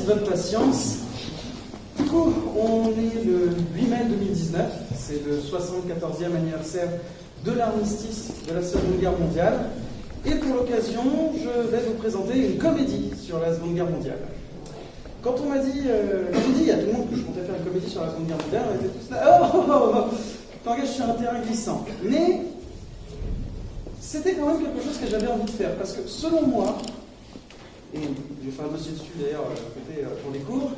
de votre patience. Du coup, on est le 8 mai 2019, c'est le 74e anniversaire de l'armistice de la Seconde Guerre mondiale. Et pour l'occasion, je vais vous présenter une comédie sur la Seconde Guerre mondiale. Quand on m'a dit, il y a tout le monde que je comptais faire une comédie sur la Seconde Guerre mondiale, on était tous là, oh, t'engages sur un terrain glissant. Mais c'était quand même quelque chose que j'avais envie de faire, parce que selon moi, et je vais faire un dossier dessus d'ailleurs pour les cours,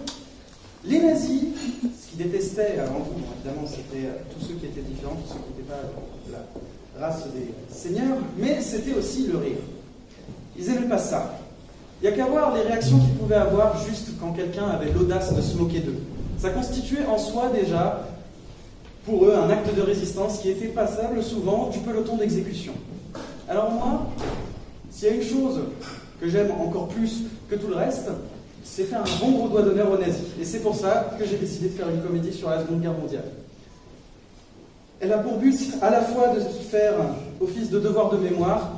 les nazis, ce qu'ils détestaient avant tout, évidemment, c'était tous ceux qui étaient différents, tous ceux qui n'étaient pas la race des seigneurs, mais c'était aussi le rire. Ils n'aimaient pas ça. Il n'y a qu'à voir les réactions qu'ils pouvaient avoir juste quand quelqu'un avait l'audace de se moquer d'eux. Ça constituait en soi déjà, pour eux, un acte de résistance qui était passable souvent du peloton d'exécution. Alors moi, s'il y a une chose que j'aime encore plus que tout le reste, c'est faire un bon gros doigt d'honneur aux nazis. Et c'est pour ça que j'ai décidé de faire une comédie sur la Seconde Guerre mondiale. Elle a pour but à la fois de faire office de devoir de mémoire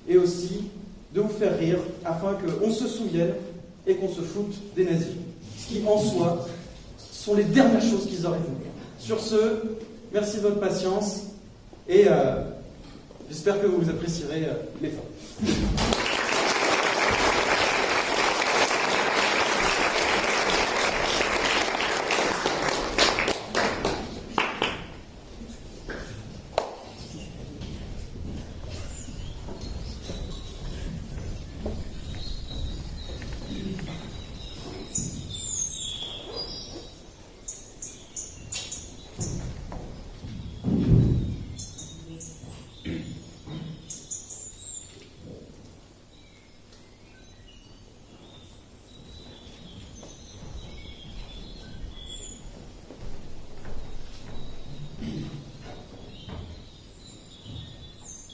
et aussi de vous faire rire afin qu'on se souvienne et qu'on se foute des nazis. Ce qui, en soi, sont les dernières choses qu'ils auraient voulu. Sur ce, merci de votre patience et j'espère que vous apprécierez l'effort.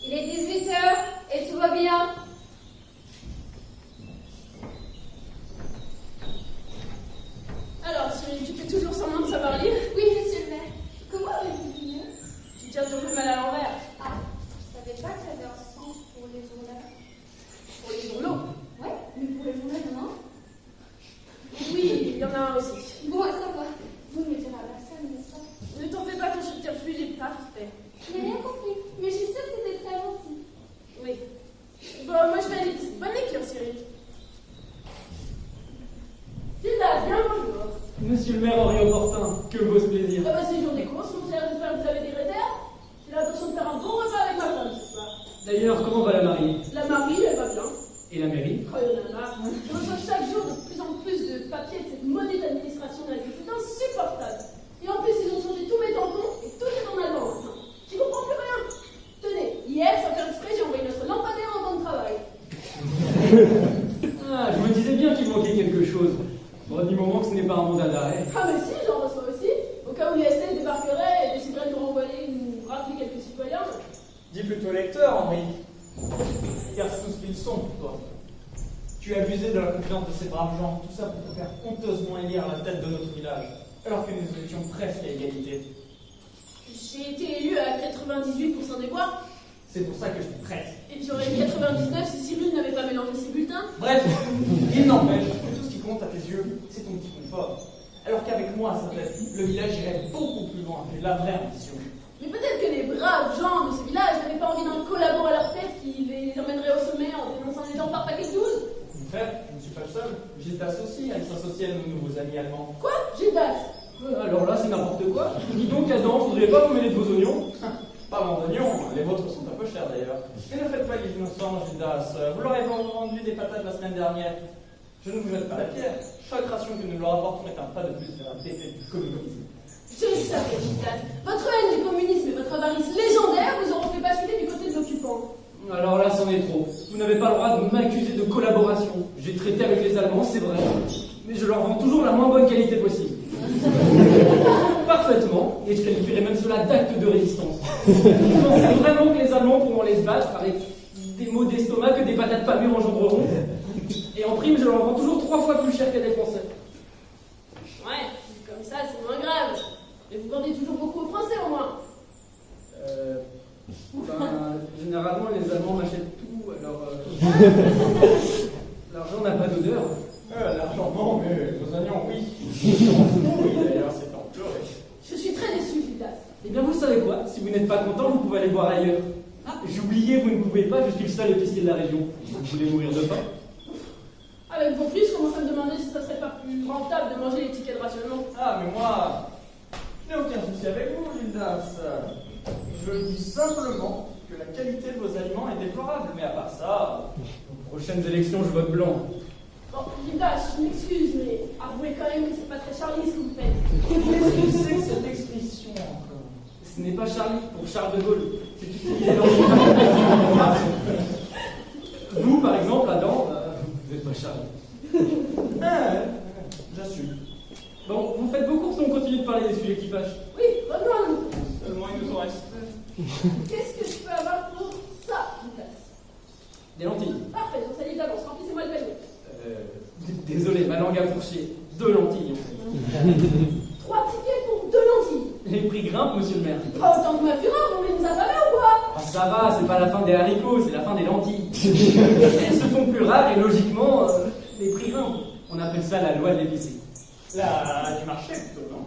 Il est 18h et tout va bien. Alors, Cyril, tu fais toujours semblant de savoir lire? Oui, monsieur le maire. Comment avez-vous mieux? Tu tiens ton journal à l'envers. Ah, je savais pas qu'il y avait un sens pour les journaux. Pour les journaux? Ouais, mais pour les journaux, non? Oui, il y en a un aussi. Bon, ça va. Vous ne me direz à personne, n'est-ce pas? Ne t'en fais pas, ton subterfuge est parfait. Je n'ai rien compris, mais je suis sûre que c'était très gentil. Oui. Bon, moi je vais aller ici. Bonne lecture, Cyril. Gilda, bien bonjour. Monsieur le maire Henri Opportun, que vaut ce plaisir? Ah bah c'est jour des courses, mon cher, j'espère que vous avez des réserves. J'ai l'intention de faire un bon repas avec ma femme ce soir. D'ailleurs, comment va la mariée? La Marie, elle va bien. Et la mairie? Oh, il y en a marre. Je reçois chaque jour de plus en plus de papiers de cette maudite administration nazie. C'est insupportable. Et en plus, ils ont changé tous mes tampons et tout est en allemand maintenant. J'y comprends plus rien. Tenez, hier, sans faire exprès, j'ai envoyé notre lampadaire en temps de travail. Ah, je me disais bien qu'il manquait quelque chose. Bon, du moment que ce n'est pas un mandat d'arrêt. Ah mais si, j'en reçois aussi. Au cas où l'ISL débarquerait et déciderait de nous renvoyer ou rafler quelques citoyens. Dis plutôt lecteur, Henri. Car c'est tout ce qu'ils sont pour toi. Tu as abusé de la confiance de ces braves gens, tout ça pour te faire honteusement élire à la tête de notre village, alors que nous étions presque à égalité. J'ai été élu à 98% des voix. C'est pour ça que je dis presque. Et j'aurais eu 99 si Cyril n'avait pas mélangé ses bulletins. Bref, il n'empêche que tout ce qui compte à tes yeux, c'est ton petit confort. Alors qu'avec moi à sa tête, le village irait beaucoup plus loin que la vraie ambition. Mais peut-être que les braves gens de ce village n'avaient pas envie d'un collabo à leur tête qui les emmènerait au sommet en dénonçant les gens par paquet de 12. En fait, je ne suis pas le seul. Gildas aussi, elle s'associe à nos nouveaux amis allemands. Quoi? Gildas? Alors là, c'est n'importe quoi. Dis donc, Adam, faudrait pas vous mêler de vos oignons? Pas mon oignon, les vôtres sont un peu chers d'ailleurs. Et ne faites pas les innocents, Gildas. Vous leur avez vendu des patates la semaine dernière. Je ne vous jette pas la pierre. Chaque ration que nous leur apportons est un pas de plus vers la défaite du communisme. Je le savais, Gildas. Votre haine du communisme et votre avarice légendaire vous auront fait basculer du côté de l'occupant. Alors là, c'en est trop. Vous n'avez pas le droit de m'accuser de collaboration. J'ai traité avec les Allemands, c'est vrai. Mais je leur vends toujours la moins bonne qualité possible. Parfaitement, et je qualifierais même cela d'acte de résistance. Vous pensez vraiment que les Allemands pourront les battre avec des maux d'estomac que des patates pas mûres engendreront? Et en prime, je leur vends toujours 3 fois plus cher qu'à des Français. Ouais, comme ça, c'est moins grave. Mais vous vendez toujours beaucoup aux Français au moins. Généralement, les Allemands m'achètent tout, alors l'argent n'a pas d'odeur. L'argent, non, mais vos Oui, d'ailleurs, c'est en pleurer. Je suis très déçu, Gildas. Eh bien, vous savez quoi? Si vous n'êtes pas content, vous pouvez aller voir ailleurs. Ah, j'oubliais, vous ne pouvez pas, je suis le seul épicier de la région. Vous voulez mourir de faim? Avec vos prix, je commence à me demander si ça serait pas plus rentable de manger les tickets de rationnement. Ah, mais moi, je n'ai aucun souci avec vous, Gildas. Je dis simplement que la qualité de vos aliments est déplorable, mais à part ça... Aux prochaines élections, je vote blanc. Bon, Gildas, je m'excuse, mais avouez quand même que c'est pas très Charlie ce que vous faites. Qu'est-ce que c'est que cette expression encore? Ce n'est pas Charlie, pour Charles de Gaulle. C'est utilisé dans Vous, par exemple, Adam, vous n'êtes pas Charlie. J'assume. Bon, vous faites vos courses, on continue de parler des sujets qui fâchent. Oui, revenons à nous. Seulement, il nous en reste. Qu'est-ce que je peux avoir pour ça, Gildas? Des lentilles. Parfait, j'en salue d'avance, remplissez-moi le panier. Désolé, ma langue a fourché. 2 lentilles. 3 tickets pour 2 lentilles. Les prix grimpent, monsieur le maire. Pas autant que ma fureur, on les nous a pas là ou quoi? Ah, ça va, c'est pas la fin des haricots, c'est la fin des lentilles. Elles se font plus rares et logiquement, les prix grimpent. On appelle ça la loi de l'épicerie. Là, du marché, plutôt, non?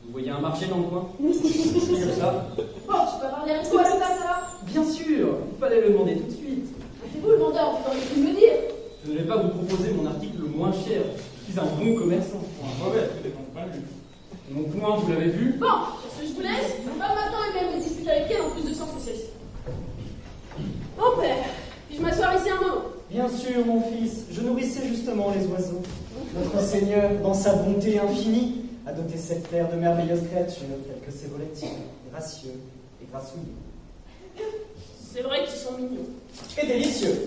Vous voyez un marché dans le coin? C'est comme ça. Bon, je peux avoir des haricots à la place alors? Bien sûr, il fallait le demander tout de suite. C'est vous le vendeur, vous auriez pu me le dire. Je ne vais pas vous proposer mon article le moins cher. Je suis un bon commerçant. Un mauvais, tout dépend du point de vue. Mon point, vous l'avez vu? Bon, sur ce, je vous laisse. Pas maintenant et même discuter avec elle en plus de sang socialiste. Mon père, puis-je m'asseoir ici un moment? Bien sûr, mon fils, je nourrissais justement les oiseaux. Notre Seigneur, dans sa bonté infinie, a doté cette terre de merveilleuses créatures telles que ces volatiles, gracieux et grassouillés. C'est vrai qu'ils sont mignons. Et délicieux.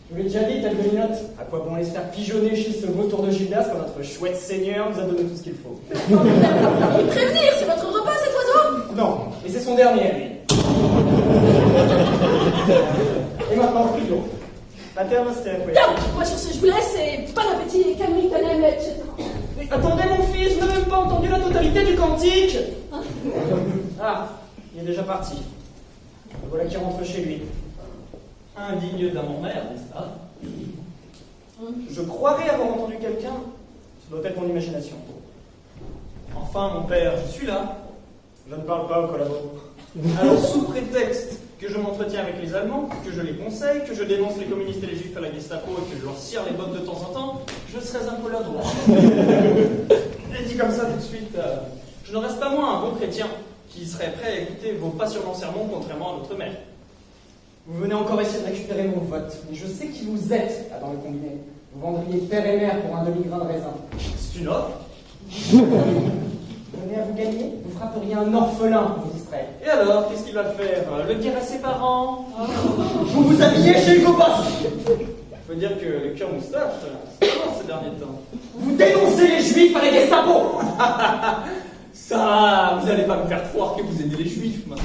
Je vous l'ai déjà dit, tel Grignotte, à quoi bon les faire pigeonner chez ce vautour de Gildas quand notre chouette Seigneur nous a donné tout ce qu'il faut? Et prévenir, c'est votre repas cet oiseau? Non, mais c'est son dernier, lui. Et maintenant, prions. Pater Noster, oui. Bien, moi sur ce, je vous laisse et bon appétit et calme canem, etc. Attendez, mon fils, vous n'avez même pas entendu la totalité du cantique. Ah, il est déjà parti. Le voilà qui rentre chez lui. Indigne d'un mon-mère, n'est-ce pas? Je croirais avoir entendu quelqu'un. Ça doit être mon imagination. Enfin, mon père, je suis là. Je ne parle pas au collaborateur. Alors, sous prétexte que je m'entretiens avec les Allemands, que je les conseille, que je dénonce les communistes et les juifs à la Gestapo et que je leur cire les bottes de temps en temps, je serais un collaborateur. Et dit comme ça tout de suite, je ne reste pas moins un bon chrétien qui serait prêt à écouter vos passionnants sermons contrairement à notre mère. Vous venez encore essayer de récupérer mon vote, mais je sais qui vous êtes, là, dans le combiné. Vous vendriez père et mère pour un demi-grain de raisin. C'est une offre. Venez à vous gagner, vous frapperiez un orphelin pour vous distraire. Et alors, qu'est-ce qu'il va faire? Le dire à ses parents? Vous vous habillez chez Hugo Boss. Je veux dire que le cœur moustache, c'est comment ces derniers temps? Vous dénoncez les juifs à la Gestapo. Ça, vous allez pas me faire croire que vous aidez les juifs maintenant.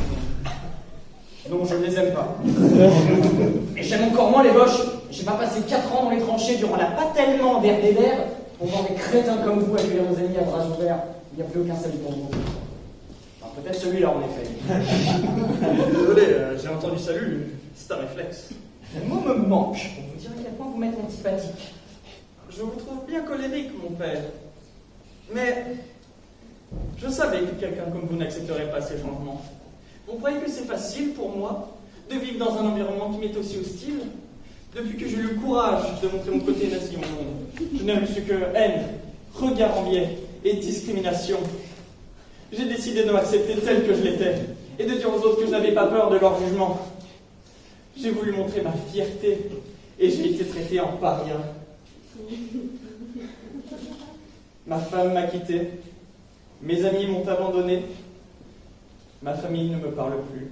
Non, je ne les aime pas. Et j'aime encore moins les Boches. J'ai pas passé 4 ans dans les tranchées durant la pas tellement d'RDR pour voir des crétins comme vous accueillir nos ennemis à bras ouverts. Il n'y a plus aucun salut pour vous. Enfin, peut-être celui-là en effet. Désolé, j'ai entendu salut, c'est un réflexe. Le mot me manque pour vous dire à quel point vous m'êtes antipathique. Je vous trouve bien colérique, mon père. Mais je savais que quelqu'un comme vous n'accepterait pas ces changements. Vous croyez que c'est facile pour moi de vivre dans un environnement qui m'est aussi hostile? Depuis que j'ai eu le courage de montrer mon côté nazi au monde, je n'ai reçu que haine, regard en biais et discrimination. J'ai décidé de m'accepter tel que je l'étais et de dire aux autres que je n'avais pas peur de leur jugement. J'ai voulu montrer ma fierté et j'ai été traité en paria. Ma femme m'a quitté, mes amis m'ont abandonné, ma famille ne me parle plus.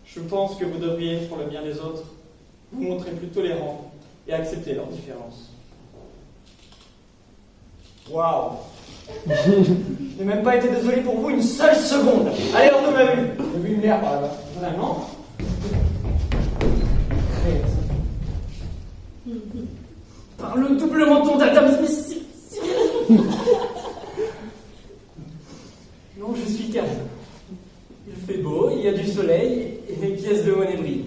Je pense que vous devriez, pour le bien des autres, vous montrer plus tolérant et accepter leurs différences. Waouh. Je n'ai même pas été désolé pour vous une seule seconde. Allez, hors de ma vue. J'ai vu une mère par là-bas. Vraiment? Par le double menton d'Adam Smith. Non, je suis calme. Il fait beau, il y a du soleil et les pièces de monnaie brillent.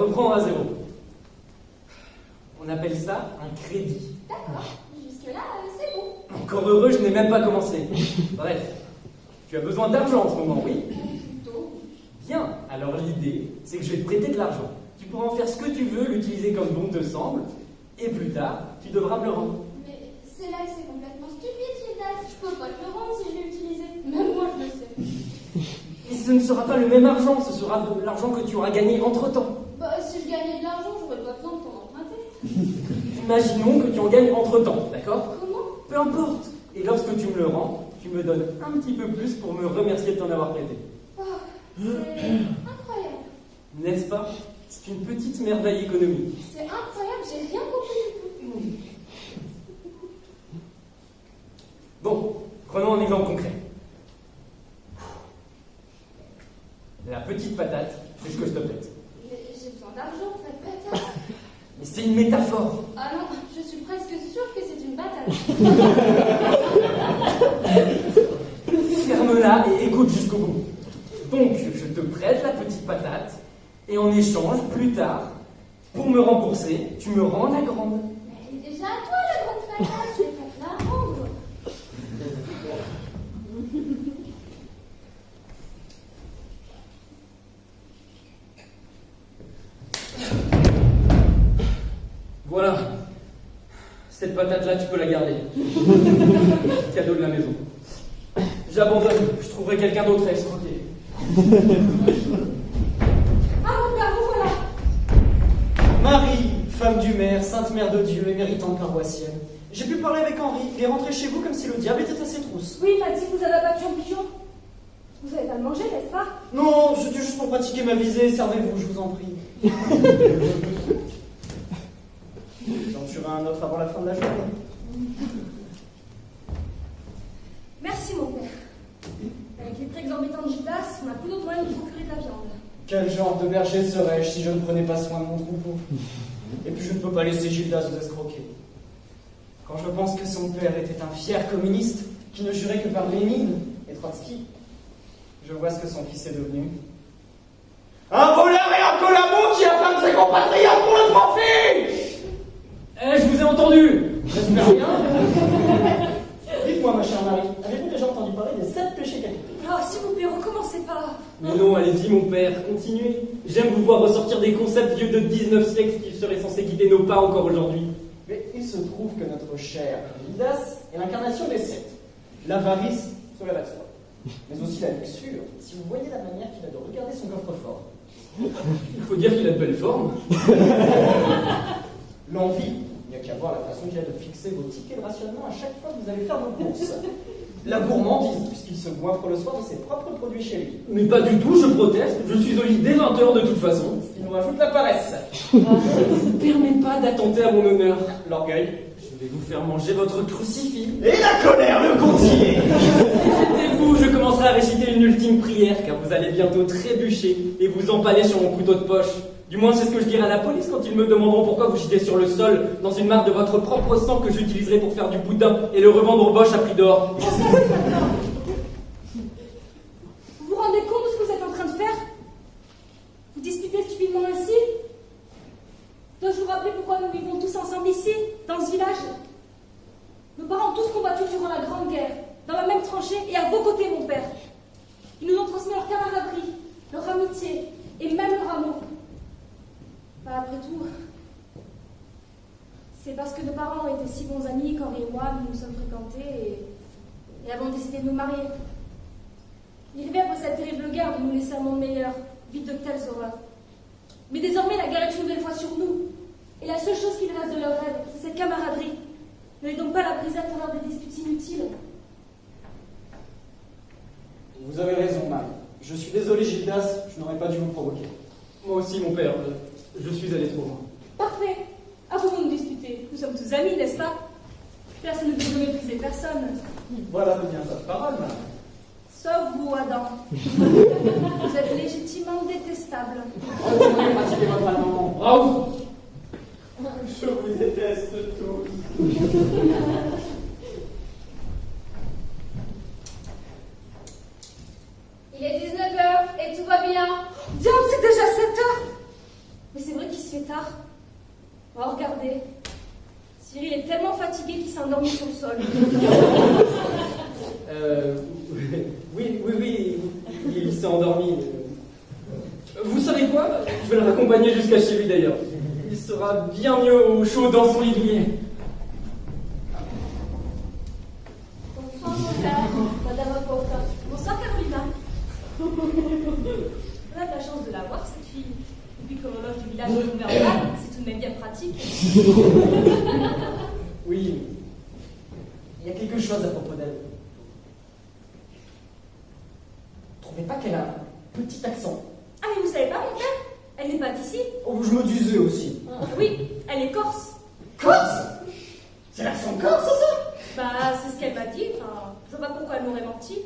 reprends à zéro. On appelle ça un crédit. D'accord. Jusque-là, c'est bon. Encore heureux, je n'ai même pas commencé. Bref, tu as besoin d'argent en ce moment, oui? Plutôt. Bien, alors l'idée, c'est que je vais te prêter de l'argent. Tu pourras en faire ce que tu veux, l'utiliser comme bon te semble, et plus tard, tu devras me le rendre. Mais c'est là que c'est complètement stupide, Gildas. Je peux pas te le rendre si je l'ai utilisé. Même moi, je le sais. Et ce ne sera pas le même argent, ce sera de l'argent que tu auras gagné entre-temps. Bah, si je gagnais de l'argent, j'aurais pas besoin de t'en emprunter. Imaginons que tu en gagnes entre-temps, d'accord? Comment? Peu importe. Et lorsque tu me le rends, tu me donnes un petit peu plus pour me remercier de t'en avoir prêté. Oh, c'est incroyable. N'est-ce pas? C'est une petite merveille économique. C'est incroyable, j'ai rien compris du tout. Bon, prenons un exemple concret. La petite patate, c'est ce que je te prête. Mais j'ai besoin d'argent, cette patate. Mais c'est une métaphore. Ah non, je suis presque sûre que c'est une patate. Ferme-la et écoute jusqu'au bout. Donc, je te prête la petite patate, et en échange, plus tard, pour me rembourser, tu me rends la grande. Mais elle est déjà à toi, la grande patate, je vais pas te la rendre. Voilà. Cette patate-là, tu peux la garder. Cadeau de la maison. J'abandonne. Je trouverai quelqu'un d'autre à escroquer. Ah, mon père, vous voilà. Marie, femme du maire, sainte mère de Dieu et méritante paroissienne. J'ai pu parler avec Henri, il est rentré chez vous comme si le diable était à ses trousses. Oui, Fatih, vous avez abattu un pigeon. Vous avez pas le manger, n'est-ce pas? Non, c'était juste pour pratiquer ma visée, servez-vous, je vous en prie. J'en tuerai un autre avant la fin de la journée. Merci, mon père. Avec les prix exorbitants de Gildas, on n'a plus d'autre moyen de procurer de la viande. Quel genre de berger serais-je si je ne prenais pas soin de mon troupeau? Et puis je ne peux pas laisser Gildas vous escroquer. Quand je pense que son père était un fier communiste, qui ne jurait que par Lénine et Trotsky, je vois ce que son fils est devenu. Un voleur et un collabo qui affame ses compatriotes pour le profit! Eh, je vous ai entendu! J'espère bien. Dites-moi, ma chère Marie, avez-vous déjà entendu parler des 7 péchés capitaux? Oh, s'il vous plaît, recommencez pas. Mais non, allez-y, mon père, continuez. J'aime vous voir ressortir des concepts vieux de 19 siècles qui seraient censés guider nos pas encore aujourd'hui. Mais il se trouve que notre cher Gildas est l'incarnation des 7. L'avarice, cela va de soi. Mais aussi la luxure, si vous voyez la manière qu'il a de regarder son coffre-fort. Il faut dire qu'il a de belles formes. L'envie, il n'y a qu'à voir la façon qu'il a de fixer vos tickets de rationnement à chaque fois que vous allez faire vos courses. La gourmandise, puisqu'il se goinfre le soir de ses propres produits chez lui. Mais pas du tout, je proteste. Je suis au lit dès 20h de toute façon. Ce qui nous rajoute la paresse. Je ne vous permets pas d'attenter à mon honneur. L'orgueil. Je vais vous faire manger votre crucifix. Et la colère, le continue. Mettez-vous, je commencerai à réciter une ultime prière, car vous allez bientôt trébucher et vous empaler sur mon couteau de poche. Du moins, c'est ce que je dirai à la police quand ils me demanderont pourquoi vous jetez sur le sol, dans une mare de votre propre sang que j'utiliserai pour faire du boudin et le revendre au Bosch à prix d'or. Vous vous rendez compte de ce que vous êtes en train de faire? Vous disputez stupidement ainsi? Dois-je vous rappeler pourquoi nous vivons tous ensemble ici, dans ce village? Nos parents ont tous combattu durant la Grande Guerre, dans la même tranchée et à vos côtés, mon père. Ils nous ont transmis leur camaraderie, leur amitié et même leur amour. Bah, après tout, c'est parce que nos parents ont été si bons amis qu'Henri et moi, nous nous sommes fréquentés et avons décidé de nous marier. Ils rêvaient après cette terrible guerre de nous laisser un monde meilleur, vide de telles horreurs. Mais désormais, la guerre est une nouvelle fois sur nous. Et la seule chose qu'il reste de leur rêve, c'est cette camaraderie. Ne les donc pas la briser à travers des disputes inutiles. Vous avez raison, Marie. Je suis désolé, Gildas, je n'aurais pas dû vous provoquer. Moi aussi, mon père, je suis allé trop loin. Parfait. À vous de nous disputer. Nous sommes tous amis, n'est-ce pas? Personne ne peut mépriser personne. Voilà de bien ta parole, Marie. Sauf vous, Adam. Vous êtes légitimement détestable. Retournez pratiquer votre allemand. Bravo! Je vous déteste tous. Il est 19h et tout va bien. Diable, c'est déjà 7 heures. Mais c'est vrai fatigué qui s'est endormi sur le sol. Oui, il s'est endormi. Vous savez quoi? Je vais le raccompagner jusqu'à chez lui d'ailleurs. Il sera bien mieux au chaud dans son lit douillet. Bonsoir, mon père. Madame Apporta. Bonsoir, Carolina. On a de la chance de la voir, cette fille. Et puis, comme horloge du village de Montverval, c'est tout de même bien pratique. Oui, il y a quelque chose à propos d'elle. Vous trouvez pas qu'elle a un petit accent? Ah, mais vous savez pas, mon père? Elle n'est pas d'ici. Oh, je me disais aussi. Oui, elle est corse. Corse? C'est l'accent corse, ça? Bah, c'est ce qu'elle m'a dit. Enfin, je vois pas pourquoi elle m'aurait menti.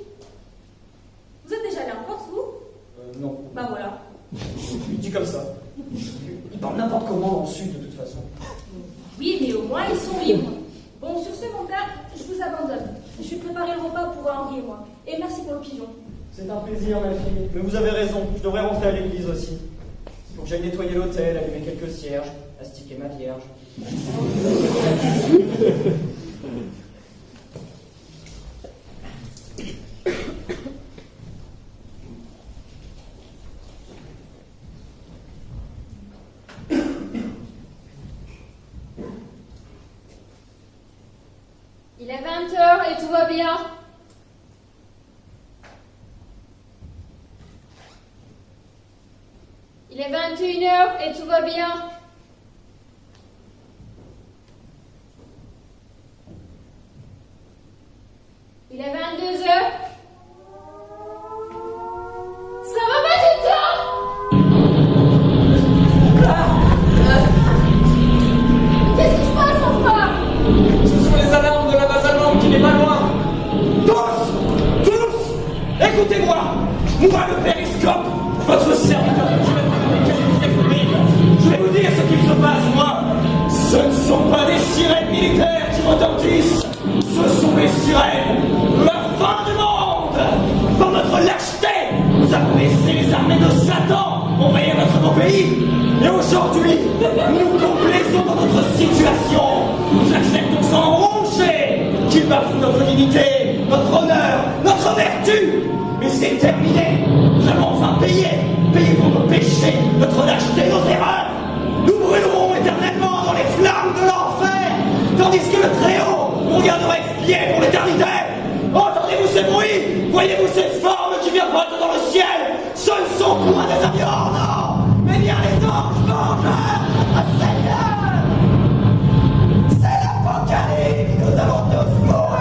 Vous êtes déjà allé en Corse, vous? Non. Bah voilà. Il dit comme ça. Il parle n'importe comment dans le sud, de toute façon. Oui, mais au moins, ils sont libres. Bon, sur ce, mon père, je vous abandonne. Je vais préparer le repas pour Henri et moi. Et merci pour le pigeon. C'est un plaisir, ma fille. Mais vous avez raison, je devrais rentrer à l'église aussi. Il faut que j'aille nettoyer l'autel, allumer quelques cierges, astiquer ma vierge. Il est 20h et tout va bien. Il est 21h et tout va bien. Il est 22h. Ça va pas du tout? Qu'est-ce qui se passe enfin? Ce sont les alarmes de la base allemande qui n'est pas loin. Tous, écoutez-moi. Moi, le périscope, votre serviteur, je vais vous dire ce qu'il se passe, moi. Ce ne sont pas des sirènes militaires qui retentissent. Ce sont des sirènes de la fin du monde. Par notre lâcheté, nous avons laissé les armées de Satan envahir notre beau pays. Et aujourd'hui, nous complaisons dans notre situation. Nous acceptons sans ronger qu'ils bafouent notre dignité, notre honneur, notre vertu. Mais c'est terminé. Nous allons enfin payer pour nos péchés, notre lâcheté, nos erreurs. Nous brûlerons éternellement dans les flammes de l'enfer, tandis que le Très-Haut nous regardera expier pour l'éternité. Entendez-vous ces bruits? Voyez-vous ces formes qui virevoltent dans le ciel? Ce ne sont point des avions, non, mais bien les anges vengeurs de notre Seigneur. C'est l'Apocalypse, nous allons tous mourir.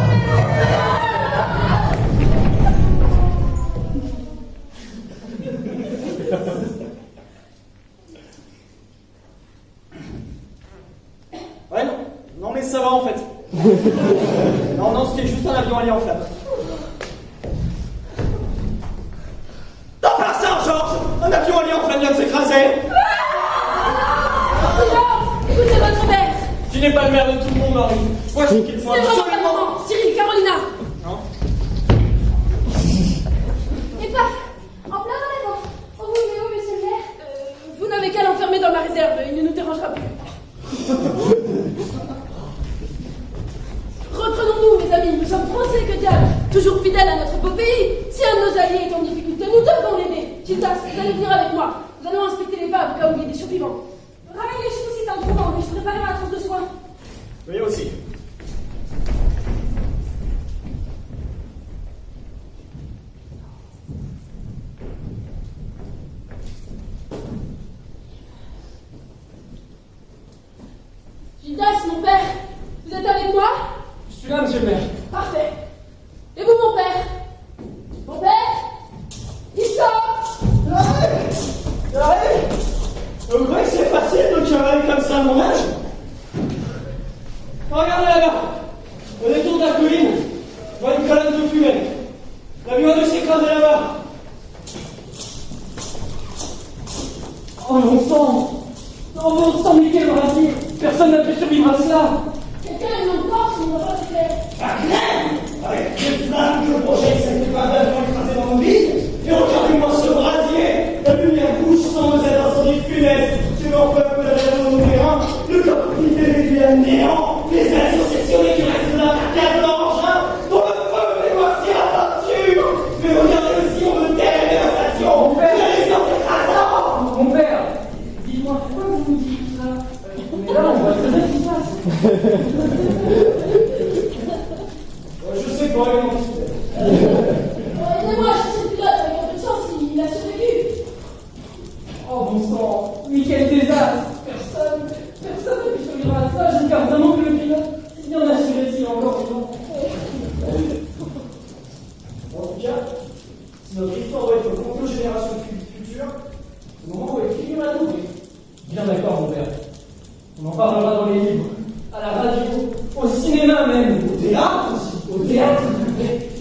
Ouais, non mais ça va en fait. Non, c'était juste un avion allié en flammes. Non, pas ça, Georges. Un avion allié en flammes vient de s'écraser. Écoutez votre mère. Tu n'es pas le maire de tout le monde, Henri. Moi, je dis qu'il faut C'est vraiment pas le absolument... moment. Cyril, Carolina. Non. Et paf, en plein dans la vente. Oh, vous venez où, monsieur le maire? Vous n'avez qu'à l'enfermer dans ma réserve, il ne nous dérangera plus. Reprenons-nous, mes amis, nous sommes français, que diable, toujours fidèles à notre beau pays. Si un de nos alliés est en difficulté, nous devons l'aider. Gildas, vous allez venir avec moi. Nous allons inspecter les baves au cas où il y a des survivants. Ramène les chevaux si t'as le trouvant, mais je préparer ma trousse de soins. Oui, aussi. Gildas, mon père, vous êtes avec moi? Je suis là, monsieur le maire. Parfait. Et vous, mon père? Mon père? Il sort! Vous croyez que c'est facile de cavaler comme ça à mon âge? Regardez là-bas. Au détour de la colline, je vois une colonne de fumée. L'avion a dû s'écraser là-bas. Oh mon sang! Oh mon sang, mais quel radis! Personne n'a pu survivre à cela! Quelqu'un est encore sur mon reflet. La crème! Avec les flammes que projette cette part d'avion écrasée dans mon vide. Et regardez-moi ce brasier! La lumière bouge sans nous être incendie funeste. Tu m'en peux de la région de terrain. Le corps réduit à néant. Les associations théâtre aussi. Au théâtre.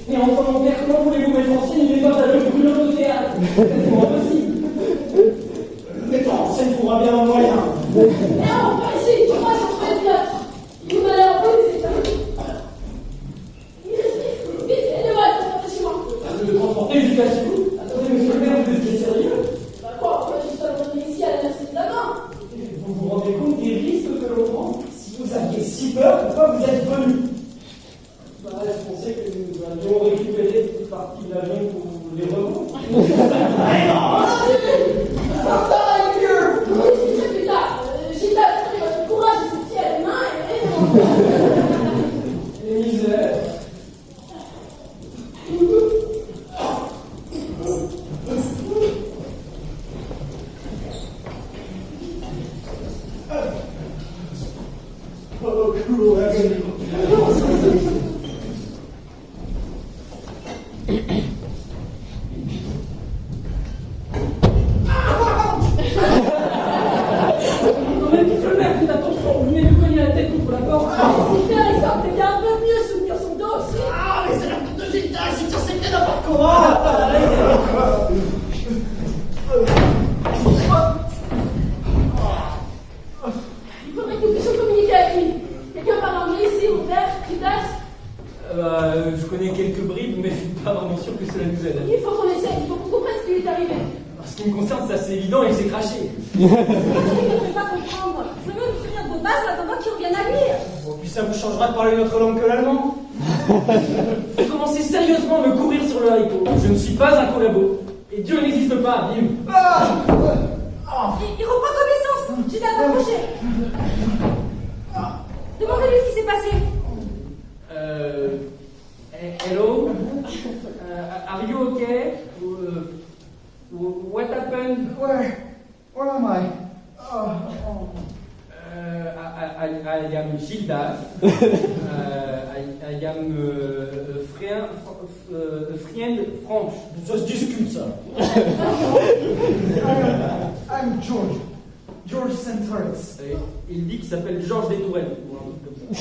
Mais enfin, mon père, comment voulez-vous mettre en scène une évasion brûlante au théâtre? C'est quasiment impossible. Mettons en scène trouvera bien un moyen. Et on va essayer de trouver sur le théâtre. Il m'a l'air un peu désespéré. Il respire. Vite, aidez-moi à transporter chez moi. De le transporter jusqu'à chez vous? Attendez, monsieur le maire, vous êtes sérieux? Bah quoi, moi je suis seulement venu ici à la merci de la main. Vous vous rendez compte des risques que l'on prend? Si vous aviez si peur, pourquoi vous êtes venu? Bah, je pensais que nous allions récupérer une partie de l'avion pour les revendre. Plus tard, Gilda, prenez votre courage et sortez à les mains et Les misères. Oh, cruel heaven. Non mais monsieur le maire, faites attention, vous venez de cogner la tête contre la porte. c'est bien, il semble bien un peu mieux soutenir son dos aussi. Ah, mais c'est la faute de Gilda, si tu sais bien n'importe comment. Il faudrait que nous puissions communiquer avec lui. Quelqu'un parle anglais ici, mon père, Gildas? Je connais quelques bribes, mais je suis pas vraiment sûr que cela nous aide. Il faut qu'on essaye, il faut qu'on comprenne ce qui lui est arrivé. En ce qui me concerne, c'est assez évident, il s'est craché. Je ne peux pas comprendre. Je veux me souvenir de vos bases en attendant qu'il revienne à lui. Bon, puis ça vous changera de parler une autre langue que l'allemand. Vous commencez sérieusement à me courir sur le haricot. Je ne suis pas un collabo. Et Dieu n'existe pas, bim. Il reprend connaissance. Gildas, approchez. Demandez-lui ce qui s'est passé. Hello? Are you okay? What happened? Where am I? I am Gildas. I am friend French. Ça se discute, ça. I'm George. George Santoritz. Il dit qu'il s'appelle Georges Détourelle, ou un truc comme ça.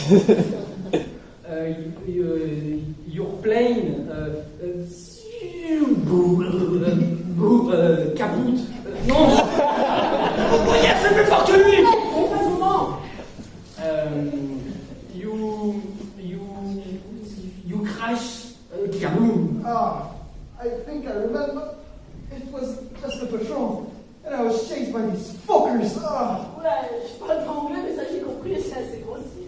Your plane capoute. Non. C'est plus fort que lui. Pas de moment. You crash kaboom. I think I remember. It was just a patrol, and I was chased by these fuckers. Oula, je parle pas anglais, mais ça j'ai compris, c'est assez grossier.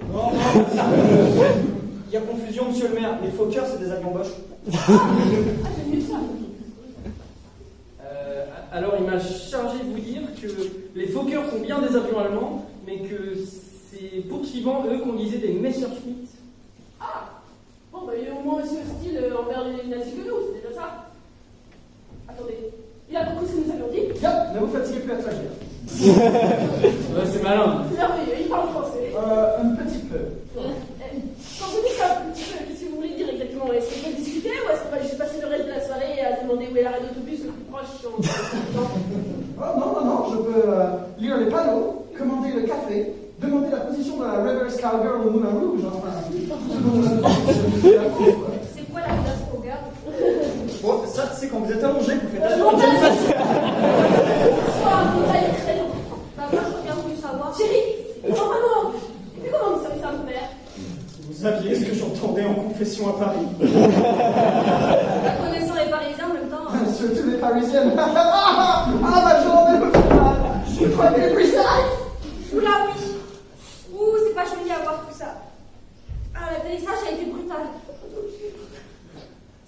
Il y a confusion, monsieur le maire. Les Fokkers, c'est des avions Bosch. J'aime mieux ça. Alors il m'a chargé de vous dire que les Fokkers sont bien des avions allemands, mais que ces poursuivants, eux, conduisaient des Messerschmitt. Ah. Bon, bah il est au moins aussi hostile envers les nazis que nous, c'est déjà ça. Attendez, il a compris ce que nous avions dit? Ne vous fatiguez plus à traduire. C'est malin. Merveilleux, il parle français. Un petit peu. Quand vous dites un petit peu, qu'est-ce que vous voulez dire exactement? Est-ce qu'on peut discuter ou est-ce qu'on va juste passer le reste de la soirée à se demander où est l'arrêt d'autobus le plus proche? Non, je peux lire les panneaux, commander le café, demander la position de la Reverse Cowgirl au Moulin Rouge, enfin. C'est quoi la classe au gars? Bon, ça, c'est quand vous êtes allongé, vous faites Ce attention. soir, un détail très important. Bah moi je regarde plus savoir. Chérie, maman, mais comment vous savez ça, mon père? Vous saviez ce que j'entendais en confession à Paris. Connaissant les Parisiens en même temps. Surtout les Parisiennes. Ma journée me fait mal. Je crois que les précises. Oula oui. Ouh, c'est pas joli à voir tout ça. Ah, l'atterrissage a été brutal.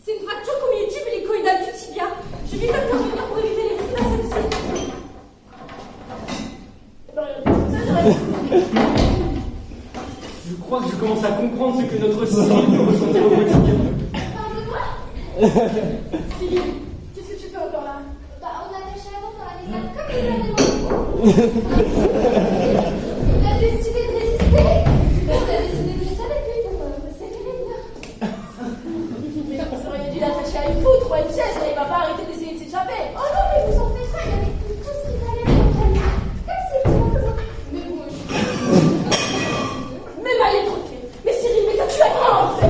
C'est une fracture cognitive hélicoïdale du tibia. Je vais intervenir pour éviter les risques d'asepsie. Je crois que je commence à comprendre ce que notre Cyril peut ressentir au quotidien. Pardonne-moi. Cyril, qu'est-ce que tu fais encore là? Bah, on a attaché la montre à la maison comme il l'avait demandé. Il a décidé de résister. On a décidé de rester avec lui pour c'est terrible. Mais vous auriez dû l'attacher à une poutre ou à une chaise, il va pas arrêter d'essayer de s'échapper. Oh non, mais vous en faites pas, il avait tout ce qu'il fallait pour elle. Comme c'est tout. Mais bon, mais mal est trop. Mais Cyril, mais t'as tué à quoi en fait?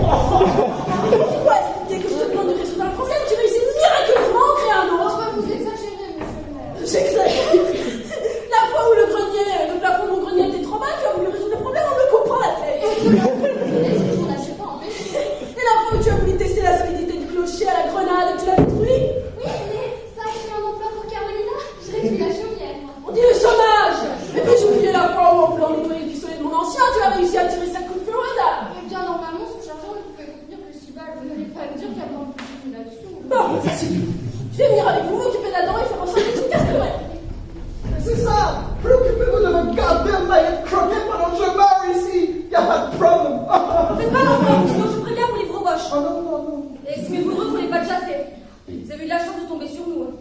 suffit. Je vais venir avec vous, m'occuper là-dedans et faire en sorte que tout casse le vrai. C'est ça! Préoccupez-vous de votre goddamn baguette croquette pendant que je meurs ici! Y'a pas de problème! Faites pas d'enfant, sinon je préviens pour les gros boches. Oh non, non, non! Et estimez-vous heureux qu'on l'ait pas déjà fait. Vous avez eu de la chance de tomber sur nous. Hein.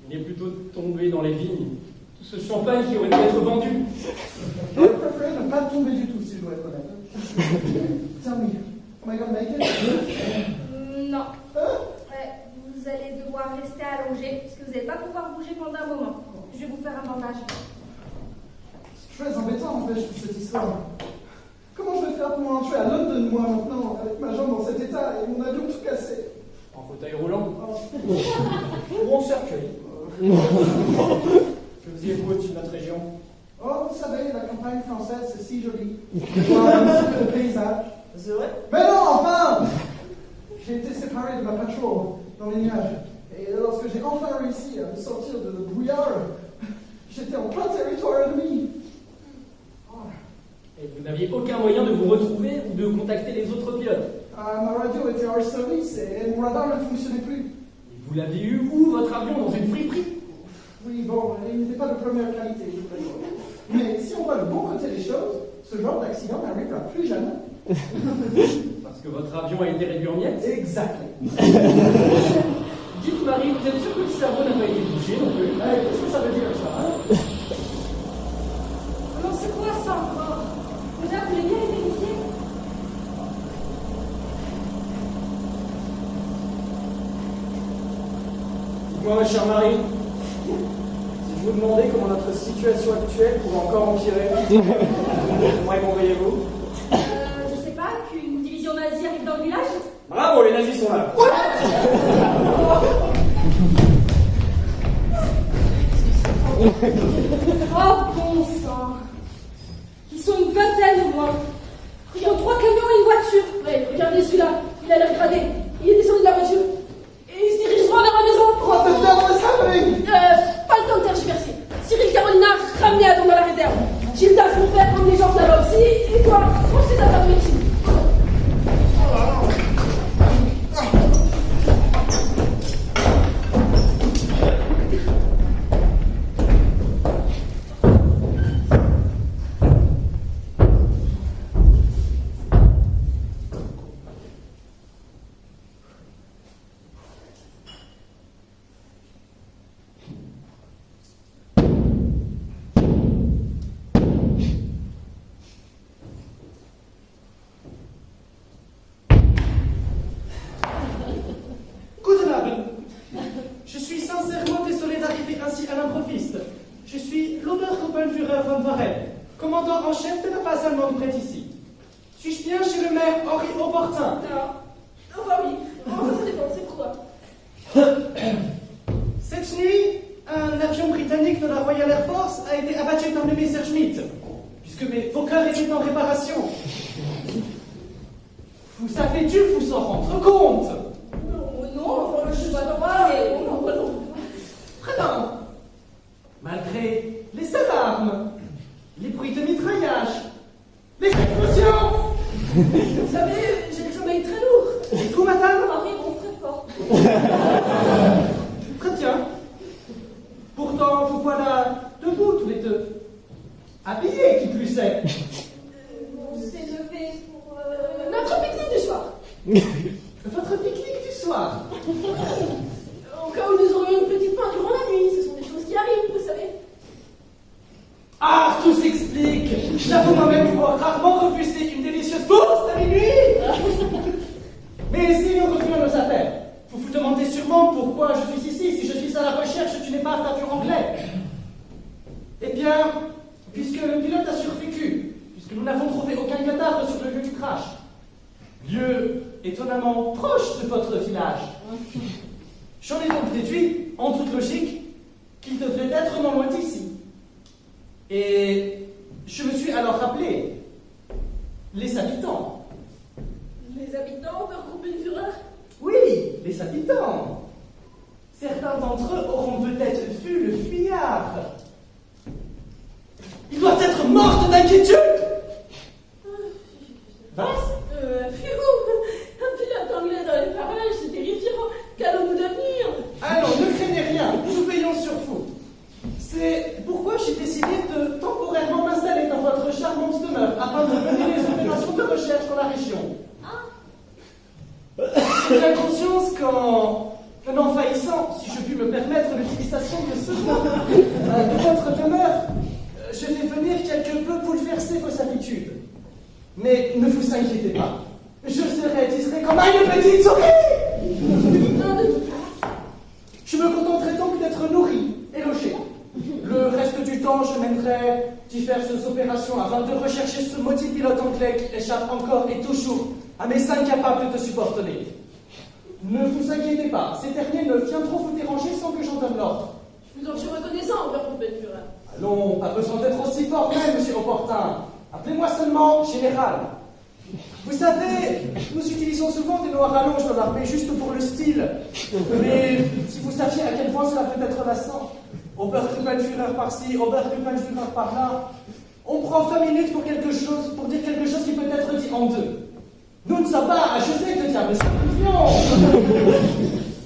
Il est plutôt tombé dans les vignes. Tout ce champagne qui aurait dû être vendu. Je préfère ne pas tomber du tout, si je dois être honnête. Tell me, am I gonna make it? Non. Hein? Ouais, vous allez devoir rester allongé, parce que vous n'allez pas pouvoir bouger pendant un moment. Je vais vous faire un bandage. C'est très embêtant, en fait, cette histoire. Comment je vais faire pour rentrer à London, moi, maintenant, avec ma jambe dans cet état et mon avion tout cassé? En fauteuil roulant. Ou en cercueil. Que faisiez-vous au-dessus de notre région? Oh, vous savez, la campagne française, c'est si joli. Je vois un petit peu de paysage. C'est vrai? Mais non, enfin! J'ai été séparé de ma patrouille dans les nuages. Et lorsque j'ai enfin réussi à me sortir de le brouillard, j'étais en plein territoire ennemi. Et vous n'aviez aucun moyen de vous retrouver ou de contacter les autres pilotes. Ma radio était hors service et mon radar ne fonctionnait plus. Et vous l'avez eu où, votre avion? Dans une friperie? Oui, bon, il n'était pas de première qualité, je vous l'accorde. Mais si on voit le bon côté des choses, ce genre d'accident n'arrivera plus jamais. Parce que votre avion a été réduit en miettes? Exactement. Dites Marie, vous êtes sûr que le cerveau n'a pas été touché non plus? Qu'est-ce que ça veut dire, ça, hein? Non, c'est quoi ça encore? Déjà, vous voulez bien les vérifier? Dites-moi, ma chère Marie, si je vous demandais comment notre situation actuelle pourrait encore empirer, comment y m'envoyez-vous? Je sais pas, qu'une division nazie arrive dans le village? Bravo, les nazis sont là! Oh, bon sang! Ils sont une vingtaine au moins. Ils ont 3 camions et une voiture. Ouais, regardez celui-là, il a l'air gradé. Il est descendu de la voiture. Et il se dirige droit vers la maison. What the devil is happening? Pas le temps de tergiverser. Cyril Carolina, ramenez Adam dans la réserve. Gildas, mon père, ramenez les gens là-bas aussi. Et toi, range tes affaires de médecine. Guten Abend. Je suis sincèrement désolé d'arriver ainsi à l'improviste. Je suis l'Obergruppenführer von Varenne, commandant en chef de la base allemande près d'ici. Suis-je bien chez le maire Henri Aubertin? Non. Enfin oui. Enfin, ça dépend, c'est pourquoi. Cette nuit, un avion britannique de la Royal Air Force a été abattu par le Messerschmitt, puisque vos cœurs étaient en réparation. Vous avez dû vous en rendre compte. Non, enfin, je sais pas d'en parler. Non, non. Très bien. Malgré les alarmes, les bruits de mitraillage, les explosions. Vous savez, j'ai le sommeil très lourd. Et vous, madame? Henri ronfle très fort. Très bien. Pourtant, vous voilà debout tous les deux. Habillés, qui plus est. On s'est levé pour... Notre pique-nique du soir. Votre pique-nique du soir. Au cas où nous aurions une petite faim durant la nuit, ce sont des choses qui arrivent, vous savez. Ah, tout s'explique. J'avoue moi-même pouvoir rarement refuser une délicieuse bourse à minuit. Mais si nous revenons à nos affaires, vous vous demandez sûrement pourquoi je suis ici, si je suis à la recherche d'une épave d'avion anglais. Eh bien, puisque le pilote a survécu, puisque nous n'avons trouvé aucun cadavre sur le lieu du crash, lieu étonnamment proche de votre village, j'en ai donc déduit, en toute logique, qu'il devrait être non loin d'ici. Et je me suis alors rappelé les habitants. Les habitants de Gruppenführer? Oui, les habitants. Certains d'entre eux auront peut-être vu le fuyard. Ils doivent être morts d'inquiétude. Vas? Phew! Un pilote anglais dans les parages, c'est terrifiant. Qu'allons-nous devenir? J'ai bien conscience qu'en faillissant, si je puis me permettre l'utilisation de ce mot, de votre demeure, je vais venir quelque peu bouleverser vos habitudes. Mais ne vous inquiétez pas, je serai discret comme une petite souris. Je me contenterai donc d'être nourri et logé. Le reste du temps, je mènerai diverses opérations afin de rechercher ce maudit pilote anglais qui échappe encore et toujours à mes incapables de supporter. Ne vous inquiétez pas, ces derniers ne viendront vous déranger sans que j'en donne l'ordre. Je suis reconnaissant envers mon Führer. Allons, pas besoin d'être aussi fort même, monsieur Opportun. Appelez-moi seulement général. Vous savez, nous utilisons souvent des noms à rallonge dans l'armée juste pour le style. Mais si vous saviez à quel point cela peut être lassant. Obergruppenführer par-ci, Obergruppenführer par-là. On prend 20 minutes pour dire quelque chose qui peut être dit en deux. Nous ne sommes pas, je sais que diable simplifions.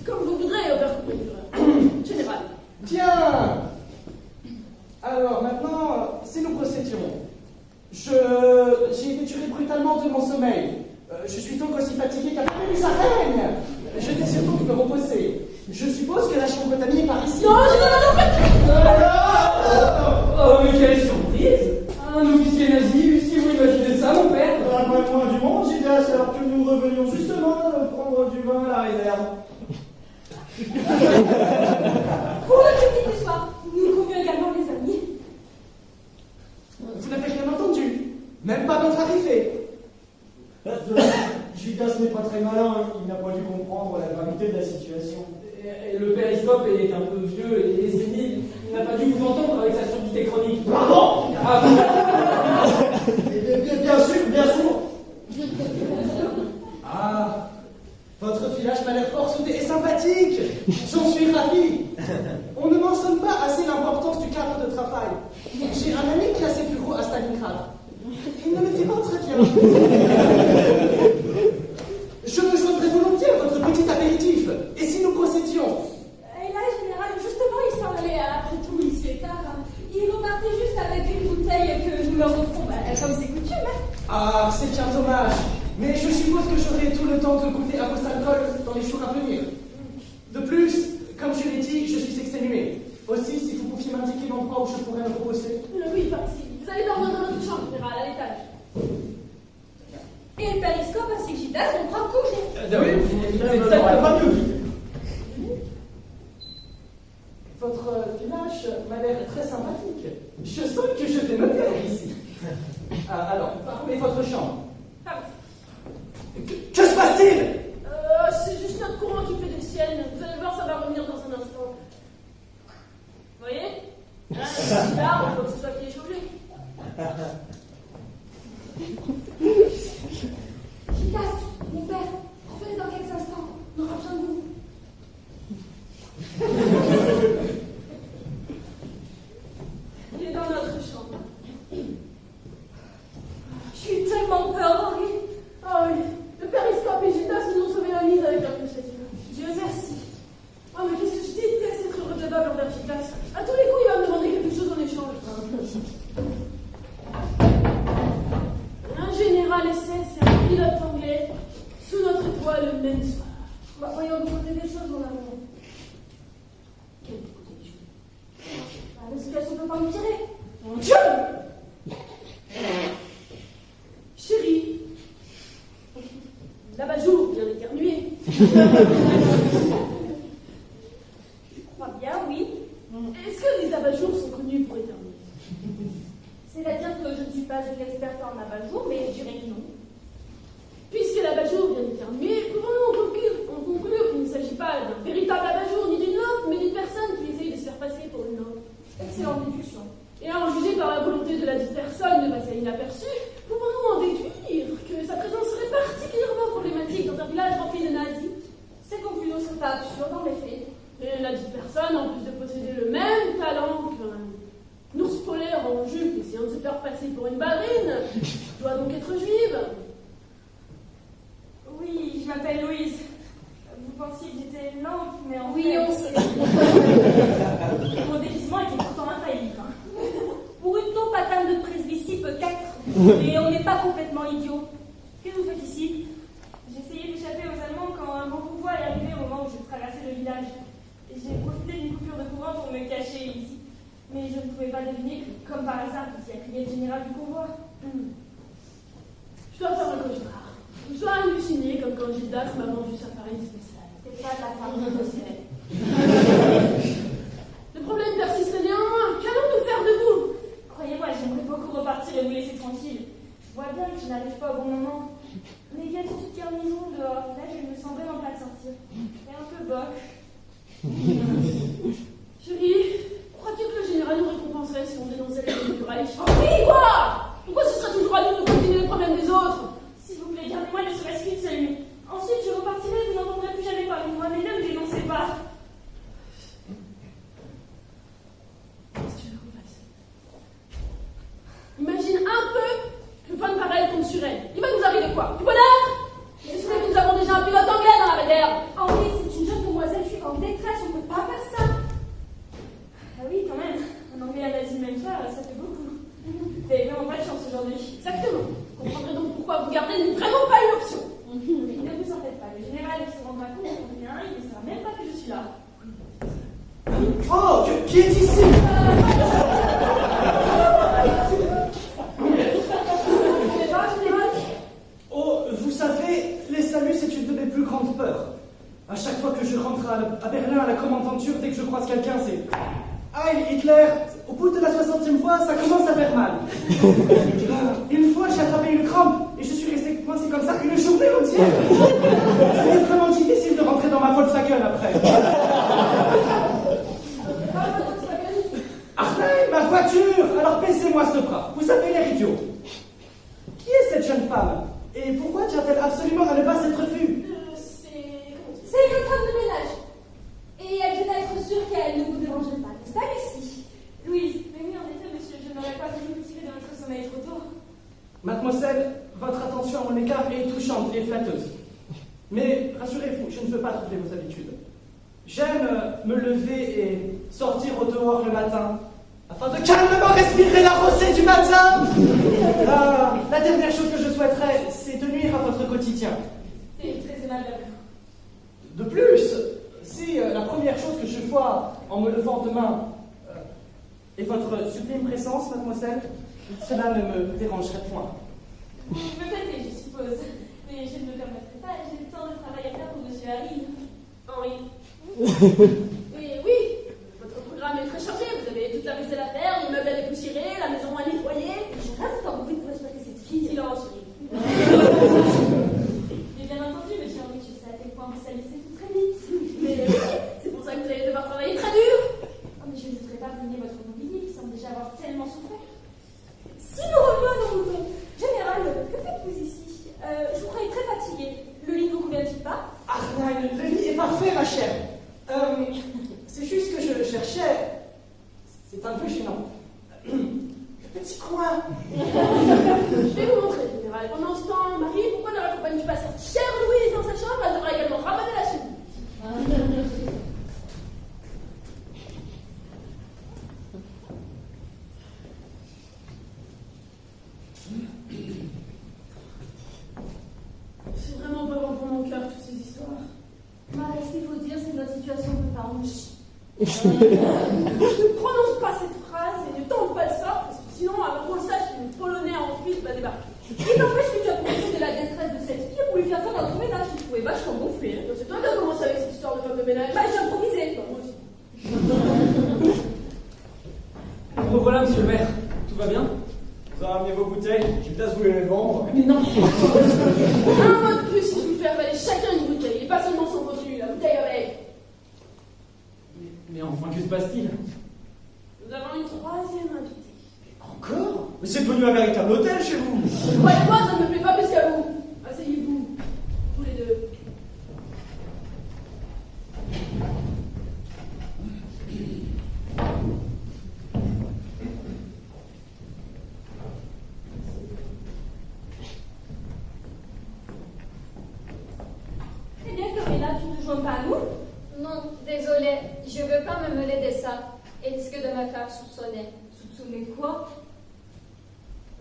Comme vous voudrez, Obergruppenführer. Général. Bien. Alors maintenant, si nous procédions. J'ai été tué brutalement de mon sommeil. Je suis donc aussi fatigué qu'à la ça règne. Je désire donc me reposer. Je suppose que la chambre d'amis est par ici. Non, Oh, mais quelle surprise! Un officier nazi, si vous imaginez ça, mon père? Pas loin du monde, Gidas, alors que nous revenions justement de prendre du vin à la réserve. Pour le public du soir, nous convions également les amis. Vous n'avez rien entendu. Même pas notre arrivée. Gidas n'est pas très malin, il n'a pas dû comprendre la gravité de la situation. Et le périscope est un peu vieux et sénile. Il n'a pas dû vous entendre avec sa surdité chronique. Pardon? Ah, Bien sûr. Ah, votre village m'a l'air fort soudé et sympathique. J'en suis ravi. On ne mentionne pas assez l'importance du cadre de travail. J'ai un ami qui a ses bureaux à Stalingrad. Il ne le fait pas très bien. Je me joindrai volontiers à votre petit apéritif. Et si nous procédions? Et là, général, justement, il s'en allait après tout, il s'y est tard. Il repartait juste avec une bouteille que nous leur offrons, comme c'est coutume. Ah, c'est bien dommage. Mais je suppose que j'aurai tout le temps de goûter à vos alcools dans les jours à venir. De plus, comme je l'ai dit, je suis exténué. Aussi, si vous pouviez m'indiquer l'endroit où je pourrais me reposer. Oui, par-ci. Vous allez dormir dans notre chambre, général, à l'étage. Et le périscope ainsi que Gidas vont prendre congé. c'est exactement mieux. Votre village m'a l'air très sympathique. Je sens que je vais me taire ici. Alors, où est votre chambre? Ah, Que se passe-t-il? c'est juste notre courant qui fait des siennes. Vous allez voir, ça va revenir dans un instant. Vous voyez? Là, on faut que ce soit qui est chauffé. Gidas, mon père, revenez dans quelques instants. On aura besoin de vous. Il est dans notre chambre. J'ai eu tellement peur, Henri. Ah oui, le périscope et Gitas nous ont sauvé la mise avec leur précision. Dieu merci. Ah, mais qu'est-ce que je déteste être redevable envers Gitas. À tous les coups, il va me demander quelque chose en échange. Un général SS et un pilote anglais sous notre toit le même soir. Bah, voyons du côté des choses, mon amour. Quel côté des choses? Bah, la situation peut pas me tirer. Mon Dieu! Chérie, l'abat-jour vient d'éternuer. Je crois bien, oui. Est-ce que les abat-jours sont connus pour éternuer? C'est-à-dire que je ne suis pas une experte en abat-jour, mais je dirais que non. Puisque l'abat-jour vient d'éternuer, pouvons-nous en conclure qu'il ne s'agit pas d'un véritable abat-jour ni d'une lampe, mais d'une personne qui essaye de se faire passer pour une lampe? Excellente déduction. Et à en juger par la volonté de la dite personne de passer inaperçue, pouvons-nous en déduire que sa présence serait particulièrement problématique dans un village rempli de nazis? Ces conclusions ne sont pas absurdes, en effet. Et la dite personne, en plus de posséder le même talent qu'un ours polaire en jupe essayant de se faire passer pour une ballerine, doit donc être juive. Oui, je m'appelle Louise. Vous pensiez que j'étais lente, mais en Oui, fait... on sait. Mon déguisement était pourtant infaillible. Pour une taupe atteinte de presbytie, peut-être, mais on n'est pas complètement idiot. Qu'est-ce que vous faites ici? J'ai essayé d'échapper aux Allemands quand un bon DAF m'a vendu sa farine spéciale. C'est pas de la farine spéciale. Le problème persiste néanmoins. Qu'allons-nous faire de vous? Croyez-moi, j'aimerais beaucoup repartir et vous laisser tranquille. Je vois bien que je n'arrive pas au bon moment. Mais il y a toute une garnison dehors. Là, je ne me sens vraiment pas de sortir. C'est un peu boc. Chérie, crois-tu que le général nous récompenserait si on dénonçait les ennemis du Reich? Oh oui, quoi? Pourquoi ce serait toujours à nous de continuer les problèmes des autres? S'il vous plaît, gardez-moi ne serait-ce qu'une seule nuit. Ensuite, je repartirai, vous n'entendrez plus jamais parler de moi, mais ne me dénoncez pas. Qu'est-ce que tu veux qu'on fasse? Imagine un peu que Von Farrell tombe sur elle. Il va nous arriver quoi? Du bonheur? Mais c'est que nous avons déjà un pilote anglais dans la réserve. Henri, c'est une jeune demoiselle juive en détresse, on ne peut pas faire ça. Ah oui, quand même. Un anglais à l'asile même soir, ça fait beaucoup. Vous n'avez vraiment pas de chance aujourd'hui. Exactement. Vous comprendrez donc pourquoi vous gardez vraiment pas une option. Mais ne vous en faites pas, le général ne se rendra compte qu'on vient, il ne saura même pas que je suis là. Oh, qui est ici? Oh, vous savez, les saluts, c'est une de mes plus grandes peurs. À chaque fois que je rentre à Berlin à la commandanture, dès que je croise quelqu'un, c'est Heil Hitler! Au bout de la 60e fois, ça commence à faire mal. Une fois, j'ai attrapé une crampe et je suis resté coincé comme ça une journée entière. C'était vraiment difficile de rentrer dans ma Volkswagen après. Arneil, ma voiture! Alors baissez-moi ce bras. Vous avez l'air idiot. Qui est cette jeune femme? Et pourquoi tient-elle absolument à ne pas être vue? C'est une femme de ménage. Et elle vient être sûre qu'elle ne vous dérangerait pas, n'est-ce pas, Lucie? Louise, mais oui, en effet, monsieur, je n'aurais pas voulu vous tirer de votre sommeil trop tôt. Mademoiselle, votre attention à mon égard est touchante et flatteuse. Mais rassurez-vous, je ne veux pas troubler vos habitudes. J'aime me lever et sortir au dehors le matin, afin de calmement respirer la rosée du matin. La dernière chose que je souhaiterais, c'est de nuire à votre quotidien. C'est très aimable à vous. De plus, si la première chose que je vois en me levant demain est votre sublime présence, mademoiselle, cela ne me dérangerait point. Vous me flattez, je suppose. Mais je ne me permettrai pas, j'ai tant de travail à faire pour monsieur Harry. Henri. Et oui, votre programme est très chargé. Vous avez toute la vaisselle à faire, l'immeuble à dépoussiérer, la maison à nettoyer. J'ai rien tant envie de respecter cette fille. Silence, chérie. Mais bien entendu, monsieur Henry, je sais à quel point vous salissez tout très vite. Mais c'est pour ça que vous allez devoir travailler très dur. Oh, mais je ne voudrais pas ruiner votre mobilier qui semble déjà avoir tellement souffert. Si nous revenons à nos moutons, général, que faites-vous ici? Je vous croyais très fatigué. Le lit ne vous convient-il pas? Ah, le lit est parfait, ma chère. C'est juste que je cherchais. C'est un peu gênant. Le petit coin. Je vais vous montrer, général. Pendant ce temps, Marie, pourquoi ne raccompagne-tu pas cette chère Louise dans sa chambre? Elle devra également ramener la chemise. C'est vraiment pas bon pour mon cœur, toutes ces histoires. Marie, ce qu'il faut dire, c'est que notre situation ne peut pas rouge. Ne prononce pas cette phrase et ne tente pas le sort, parce que sinon, avant qu'on le sache, le Polonais en fuite va débarquer. Il n'empêche que tu as profité de la détresse de cette fille pour lui faire faire un autre ménage. Tu trouvais vachement gonflé, hein. C'est toi qui as commencé avec cette histoire de femme de ménage. Bah, j'ai improvisé. Moi aussi. Me revoilà, monsieur le maire. Tout va bien? Vous avez ramené vos bouteilles, j'ai peut-être voulu les vendre. Mais non. Un mot de plus si je vous fais avaler chacun une bouteille, et pas seulement son contenu, la bouteille avec. Mais enfin, que se passe-t-il? Nous avons une troisième invitée. Encore? Mais c'est devenu un véritable hôtel chez vous. Croyez-moi, ça ne me plaît pas plus qu'à vous. Asseyez-vous, tous les deux. Eh bien, Corinna, tu ne te joins pas à nous? Non, désolée, je veux pas me mêler de ça. Et risque de me faire soupçonner. Soupçonner quoi?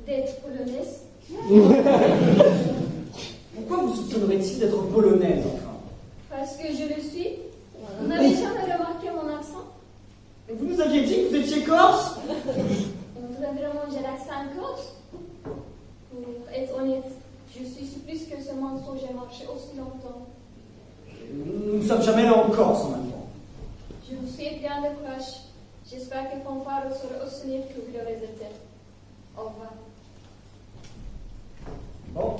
D'être polonaise. Pourquoi vous soupçonnerait-il d'être polonaise, enfin? Parce que je le suis. Vous n'avez jamais remarqué mon accent? Et vous nous aviez dit que vous étiez corse? Vous avez mangé l'accent corse? Pour être honnête, Je suis surprise que ce mensonge ait marché aussi longtemps. Nous ne sommes jamais là encore, son enfant. Je vous souhaite bien de courage. J'espère que Fanfare sera aussi libre que vous l'aurez été. Au revoir. Bon,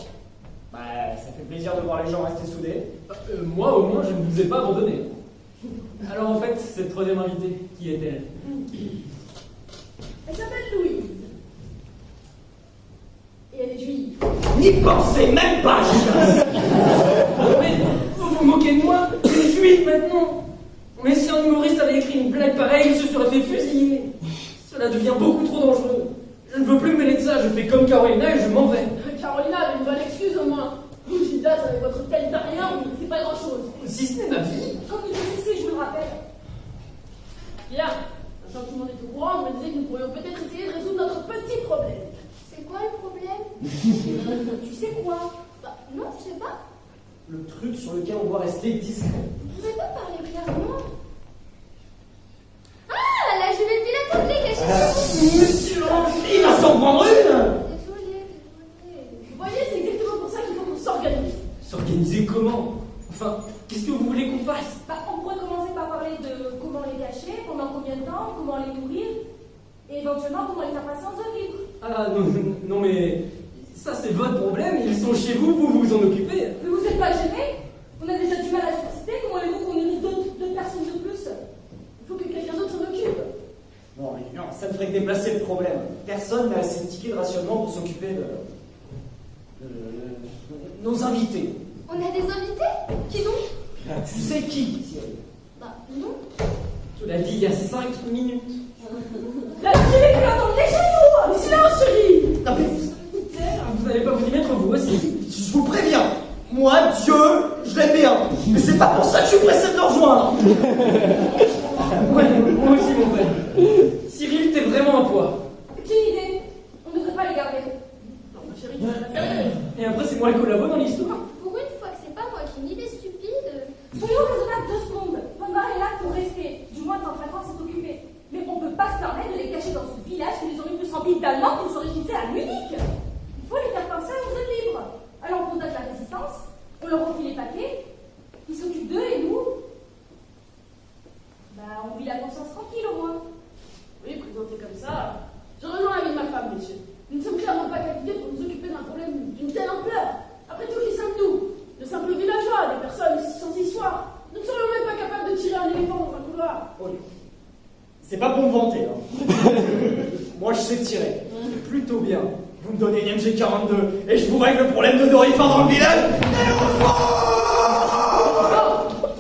bah, ça fait plaisir de voir les gens rester soudés. Moi, au moins, je ne vous ai pas abandonné. Alors, en fait, cette troisième invitée, qui est-elle? Elle s'appelle Louise. Et elle est juive. N'y pensez même pas, Gildas. Mais vous vous moquez de moi? Je suis juif maintenant. Mais si un humoriste avait écrit une blague pareille, il se serait fait fusiller. Cela devient beaucoup trop dangereux. Je ne veux plus me mêler de ça, je fais comme Carolina et je m'en vais. Carolina avait une bonne excuse au moins. Vous, Gildas, avec votre tête d'arrière, vous ne faites pas grand-chose. Si ce n'est ma vie. Comme il est ici, je vous le rappelle. Bien. Maintenant que tout le monde est au courant, je me disais que nous pourrions peut-être essayer de résoudre notre petit problème. C'est quoi le problème? Tu sais quoi? Bah, non, je sais pas. Le truc sur lequel on doit rester discret. Vous pouvez pas parler clairement? Ah, là, je vais piloter les cachets. Monsieur il va s'en prendre une. Désolée. Vous voyez, c'est exactement pour ça qu'il faut qu'on s'organise. S'organiser comment? Enfin, qu'est-ce que vous voulez qu'on fasse? Bah, on pourrait commencer par parler de comment les cacher, pendant combien de temps, comment les nourrir, et éventuellement comment les faire passer en zone libre. Ah non, non mais ça c'est votre problème, ils sont chez vous, vous vous en occupez. Mais vous n'êtes pas gênés? On a déjà du mal à susciter, comment voulez-vous qu'on ait d'autres personnes de plus? Il faut que quelqu'un d'autre s'en occupe. Non, mais non, ça ne ferait que déplacer le problème. Personne n'a assez de tickets de rationnement pour s'occuper de nos invités. On a des invités? Qui donc? Tu sais qui, Cyril? Bah, non. Je l'ai dit il y a 5 minutes. La fille est plus attendre les genoux! Silence, chérie. Non mais, Vous n'allez pas vous y mettre vous aussi. je vous préviens, moi, Dieu, je l'aime bien. Mais c'est pas pour ça que je suis pressé de le rejoindre. Ouais, moi aussi mon frère. Cyril, t'es vraiment un poids. Quelle idée? On ne devrait pas les garder. Non, ma chérie, tu vas la faire. Et après c'est moi le collabo dans l'histoire. Pour une fois que c'est pas moi qui ai une idée stupide. Soyons raisonnables 2 secondes. Fanfare est là pour rester, du moins tant Fanfare s'est occupé. Mais on ne peut pas se permettre de les cacher dans ce village qui les aurait plus remplis d'Allemands qu'ils seraient fixés à Munich. Il faut les faire passer aux zones libres. Alors on contacte la résistance, on leur refile les papiers, ils s'occupent d'eux et nous, bah on vit la conscience tranquille au moins. Oui, présenté comme ça, je rejoins l'avis de ma femme, messieurs. Nous ne sommes clairement pas qualifiés pour nous occuper d'un problème d'une telle ampleur. Après tout, qui sommes-nous? De simples villageois, des personnes sans histoire. Nous ne serions même pas capables de tirer un éléphant dans un couloir. Oh, c'est pas pour me vanter, hein. Moi, je sais tirer. Plutôt bien. Vous me donnez une MG42 et je vous règle le problème de Dorifin dans le village.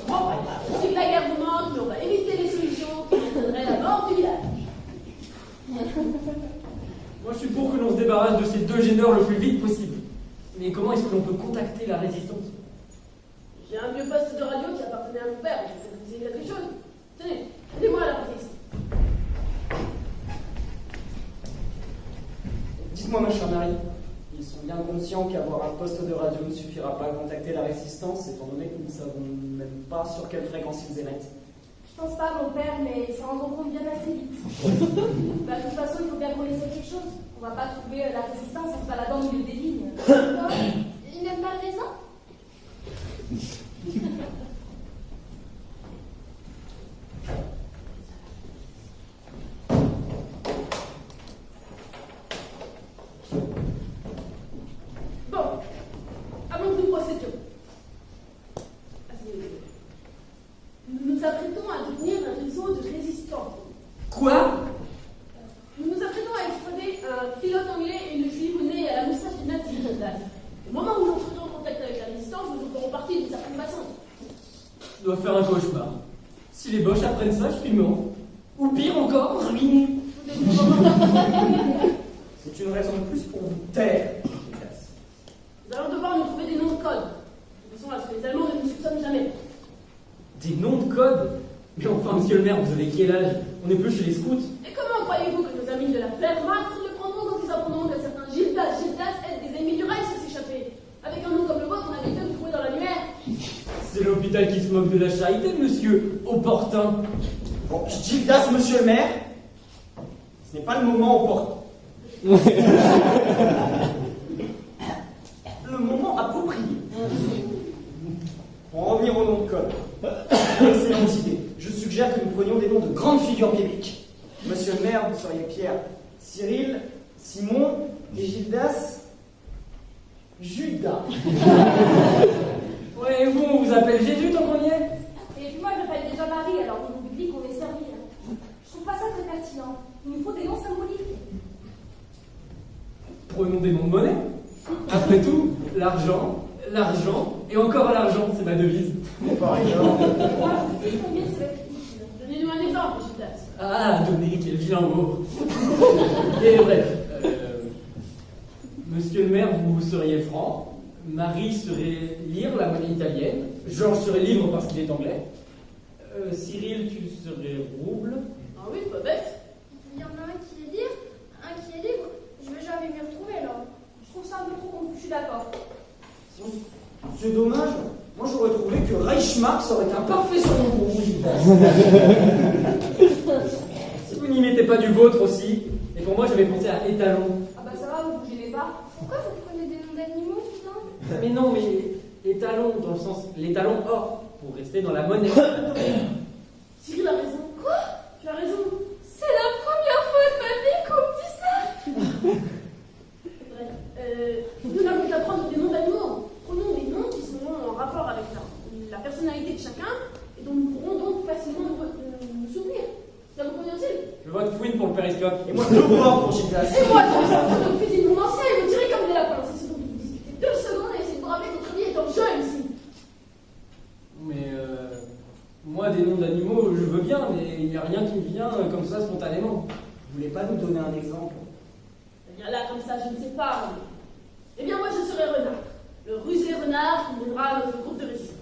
Bon, on sait que la guerre vous manque, mais on va éviter les solutions qui entraîneraient la mort du village. Moi je suis pour que l'on se débarrasse de ces 2 gêneurs le plus vite possible. Mais comment est-ce que l'on peut contacter la résistance? J'ai un vieux poste de radio qui appartenait à mon père, je vais vous dire quelque chose. Tenez, aidez-moi à la porter ici. Dites-moi, ma chère Marie, ils sont bien conscients qu'avoir un poste de radio ne suffira pas à contacter la résistance, étant donné que nous ne savons même pas sur quelle fréquence ils émettent. Je pense pas, mon père, mais ils s'en rendront compte bien assez vite. Bah, de toute façon, il faut bien qu'on essaie quelque chose. On va pas trouver la résistance en se baladant au milieu des lignes. Non, il n'aime pas le raisin? Bon, avant que nous procédions, nous nous apprêtons à devenir un réseau de résistants. Quoi? Nous nous apprêtons à exploder un pilote anglais et une juive née à la moustache du nazi. Au moment où nous entrerons en contact avec la résistance, nous en ferons partie d'une certaine façon. Je dois faire un cauchemar. Si les Boches apprennent ça, je suis mort. Ou pire encore, ruiné. C'est une raison de plus pour vous taire. Nous allons devoir nous trouver des noms de code, de façon à ce que les Allemands ne nous soupçonnent jamais. Des noms de code? Mais enfin, monsieur le maire, vous avez quel âge? On n'est plus chez les scouts. Et comment croyez-vous que nos amis de la Wehrmacht le prendront quand ils apprendront que certains Gildas aident des ennemis du Reich à s'échapper? Avec un nom comme le vôtre, on a vite nous trouver dans l'annuaire. C'est l'hôpital qui se moque de la charité, monsieur opportun. Bon, Gildas, monsieur le maire, ce n'est pas le moment opportun. Le Pour en revenir au nom de code. Excellente idée. Je suggère que nous prenions des noms de grandes figures bibliques. Monsieur le maire, vous seriez Pierre, Cyril, Simon et Gildas. Judas. Ouais, et vous, on vous appelle Jésus tant qu'on y est? Et puis moi, je m'appelle déjà Marie, alors au nom biblique, on est servi. Je trouve pas ça très pertinent. Il nous faut des noms symboliques. Prenons des noms de monnaie. Après tout, l'argent, et encore l'argent, c'est ma devise. Par exemple. Combien ça va être utile? Donnez-nous un exemple, Gildas. Ah, donnez, quel vilain mot. Et bref, monsieur le maire, vous seriez franc, Marie serait lire, la monnaie italienne, Georges serait livre parce qu'il est anglais, Cyril, tu serais rouble. Ah oui, pas bête. Il y en a un qui est lire, un qui est livre. Je vais jamais m'y retrouver là. Je trouve ça un peu trop confus, je suis d'accord. C'est dommage. Moi, j'aurais trouvé que Reichsmark aurait été un parfait surnom pour vous, Gildas. Si vous n'y mettez pas du vôtre aussi, et pour moi j'avais pensé à étalon. Ah bah ça va, vous vous gênez pas. Pourquoi vous prenez des noms d'animaux, putain? Mais non, mais étalon dans le sens, l'étalon or, pour rester dans la monnaie. Cyril a raison. Quoi? Tu as raison. C'est la première fois de ma vie qu'on me dit ça. Bref, nous n'avons qu'à prendre des noms d'animaux. Prenons des noms qui sont en rapport avec la personnalité de chacun et dont nous pourrons donc facilement nous souvenir. Ça vous convient-il? Je vote Fouine pour le périscope. Et moi, je le vois pour Gildas. Et moi, je me fais une ancien et me tirer comme des lapins. C'est ce dont vous discutez 2 secondes et essayez de braver votre vie étant jeune ici. Mais moi des noms d'animaux, je veux bien, mais il n'y a rien qui me vient comme ça spontanément. Vous voulez pas nous donner un exemple? Eh bien là, comme ça, je ne sais pas. Eh bien, moi, je serai Renard. Le rusé renard qui mènera notre groupe de résistance.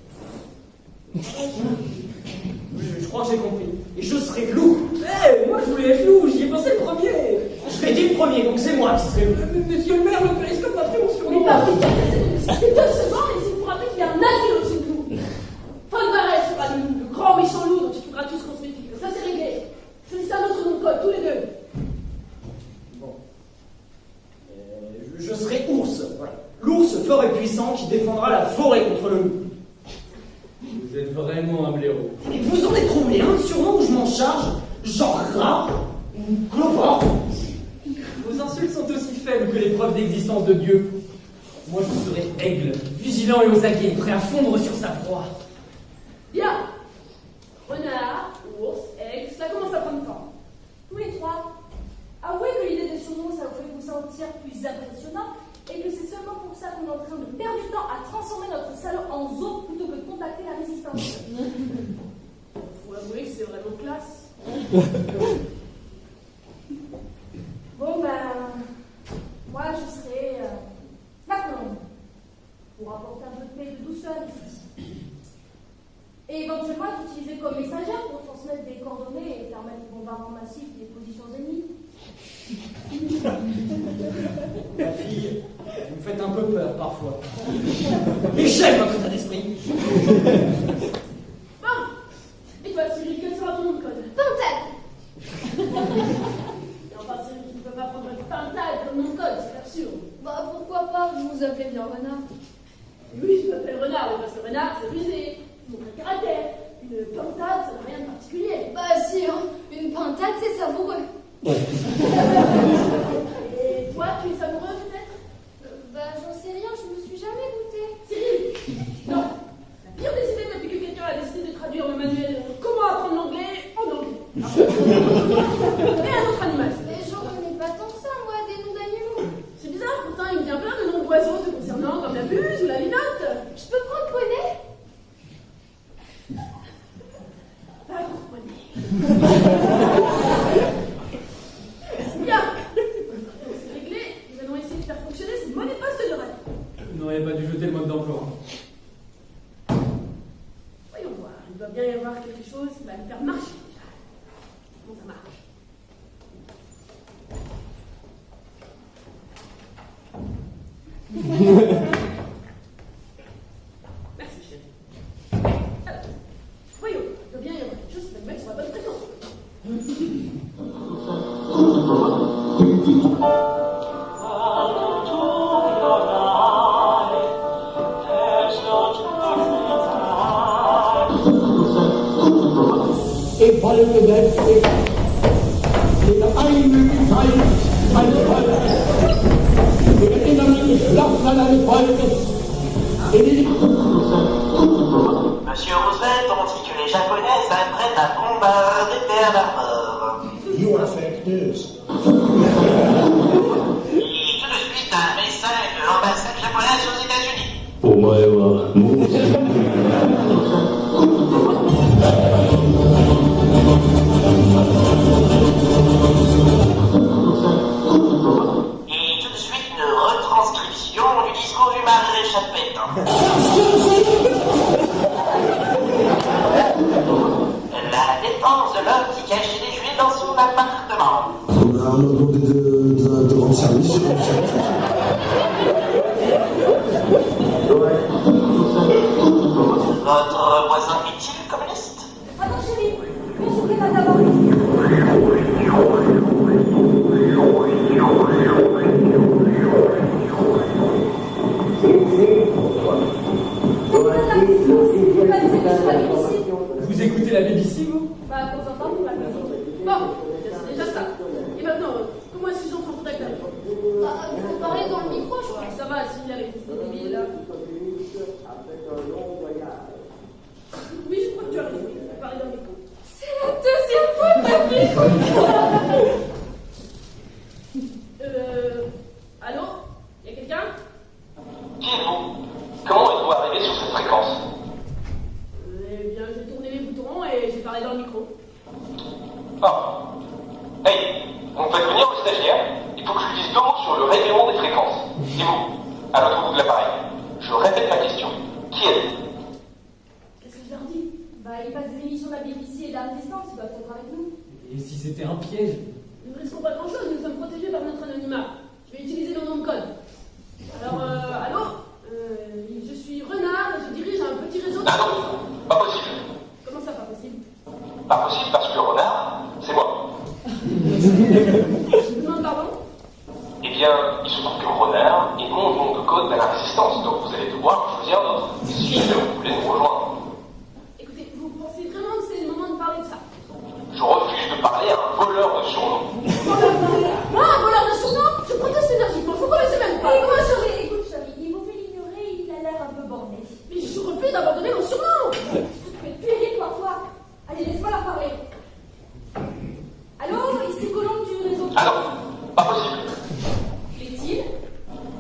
Je crois que j'ai compris. Et je serai loup. Eh, moi je voulais être loup, j'y ai pensé le premier. Je l'ai dit le premier, donc c'est moi qui serai loup. Monsieur le maire, le périscope m'a pris mon Mais surnom. pas plus qu'à c'est 2 secondes et c'est pour rappeler qu'il y a un asile au-dessus de nous. Fonvarel sera le grand méchant loup dont il faudra tous qu'on se méfie. Ça, c'est réglé. Choisissez un autre nom de code, tous les deux. Bon. Je serai ours. Voilà. L'ours fort et puissant qui défendra la forêt contre le loup. Vous êtes vraiment un blaireau. Et vous en avez trouvé un surnom où je m'en charge, genre rat ou clopard. Vos insultes sont aussi faibles que les preuves d'existence de Dieu. Moi je serai aigle, vigilant et aux aguets, prêt à fondre sur sa proie. Bien. Renard, ours, aigle, ça commence à prendre forme. Tous les trois. Avouez que l'idée des surnoms, ça vous fait vous sentir plus impressionnant et que c'est seulement pour ça qu'on est en train de perdre du temps à transformer notre salon en zoo plutôt que de contacter la résistance. Faut avouer que c'est vraiment classe. Bon ben, moi je serai la colombe pour apporter un peu de paix et de douceur ici. Et éventuellement être utilisé comme messagère pour transmettre des coordonnées et permettre le bombardement massif des positions ennemies. La fille, vous me faites un peu peur parfois. Mais j'aime votre état d'esprit. Bon. Et toi, Cyril, quel sera ton nom de code? Pintade. Et enfin, Cyril, tu ne peux pas prendre une pintade comme nom de code, c'est absurde. Bah pourquoi pas, vous vous appelez bien Renard. Oui, je m'appelle Renard, mais parce que Renard, c'est rusé. Mon caractère. Une pintade, ça n'a rien de particulier. Bah si, hein, une pintade c'est savoureux. Et toi, tu es savoureux peut-être? Bah j'en sais rien, je me suis jamais goûtée. Cyril! Non! La pire des idées depuis que quelqu'un a décidé de traduire le manuel Comment apprendre l'anglais en anglais. Et un autre animal. Mais j'en connais pas tant que ça, moi, des noms d'animaux. C'est bizarre, pourtant il me vient plein de noms d'oiseaux te concernant, comme la buse ou la linotte. Je peux prendre poney? Pas pour poney. Bien! C'est réglé, nous allons essayer de faire fonctionner ces mauvais postes de rêve. Vous n'auriez pas dû jeter le mode d'emploi. Voyons voir, il doit bien y avoir quelque chose qui va le faire marcher déjà. Comment ça marche? Merci chérie. Alors, voyons, il doit bien y avoir quelque chose qui va me mettre sur la bonne fréquence. Ich wollte selbst diese Einmütigkeit eines Volkes, den inneren Geschlossenheit eines Volkes, Monsieur Roosevelt, on dit que les Japonais s'apprêtent à bombarder Pearl Harbor. You are fake news. Et tout de suite, un message de l'ambassade japonaise aux États-Unis. お前はもう Et tout de suite, une retranscription du discours du maréchal Pétain. La défense de l'homme qui cachait des juifs dans son appartement. On a demandé de rendre service. Votre voisin est-il communiste? Attends, chérie, on se prépare d'abord. Vous écoutez la BBC, vous? Bah, pour s'entendre, on va le faire. Bon, c'est déjà ça. Et maintenant, comment est-ce que j'entre en contact avec vous? Bah, faut parler dans le micro, je crois. Ça va, s'il y a les débile, là. Oui, je crois que tu as raison. Il faut parler dans le micro. C'est la deuxième fois que ma vie. Allô? Y a quelqu'un? Qui êtes-vous? Comment êtes-vous arrivé sur cette fréquence? Eh bien, j'ai tourné les boutons et j'ai parlé dans le micro. Ah. Hey, vous me faites venir le stagiaire. Il faut que je lui dise 2 mots sur le règlement des fréquences. Et vous, à l'autre bout de l'appareil, je répète ma question. Qui êtes-vous? Qu'est-ce que je leur dis? Bah, ils passent des émissions de la BBC et de la Résistance, ils doivent être avec nous. Et si c'était un piège? Nous ne risquons pas grand-chose, nous sommes protégés par notre anonymat. Je vais utiliser nos noms de code. Alors, allô? Je suis Renard et je dirige un petit réseau de... Ah non, pas possible. Comment ça, pas possible? Pas possible parce que Renard, c'est moi. Je vous demande pardon? Eh bien, il se trouve que Renard est mon nom de code de la résistance, donc vous allez devoir choisir un autre, si vous voulez nous rejoindre. Écoutez, vous pensez vraiment que c'est le moment de parler de ça? Je refuse de parler à un voleur de surnom. Moi, un voleur de surnom? Je proteste énergiquement, vous connaissez même pas. Écoute, chérie, il vaut mieux l'ignorer, il a l'air un peu borné. Mais je refuse d'abandonner mon surnom. Tu es puéril parfois. Allez, laisse-moi leur parler. Allô, ici Colombe du réseau. Ah non, pas possible. Est-il?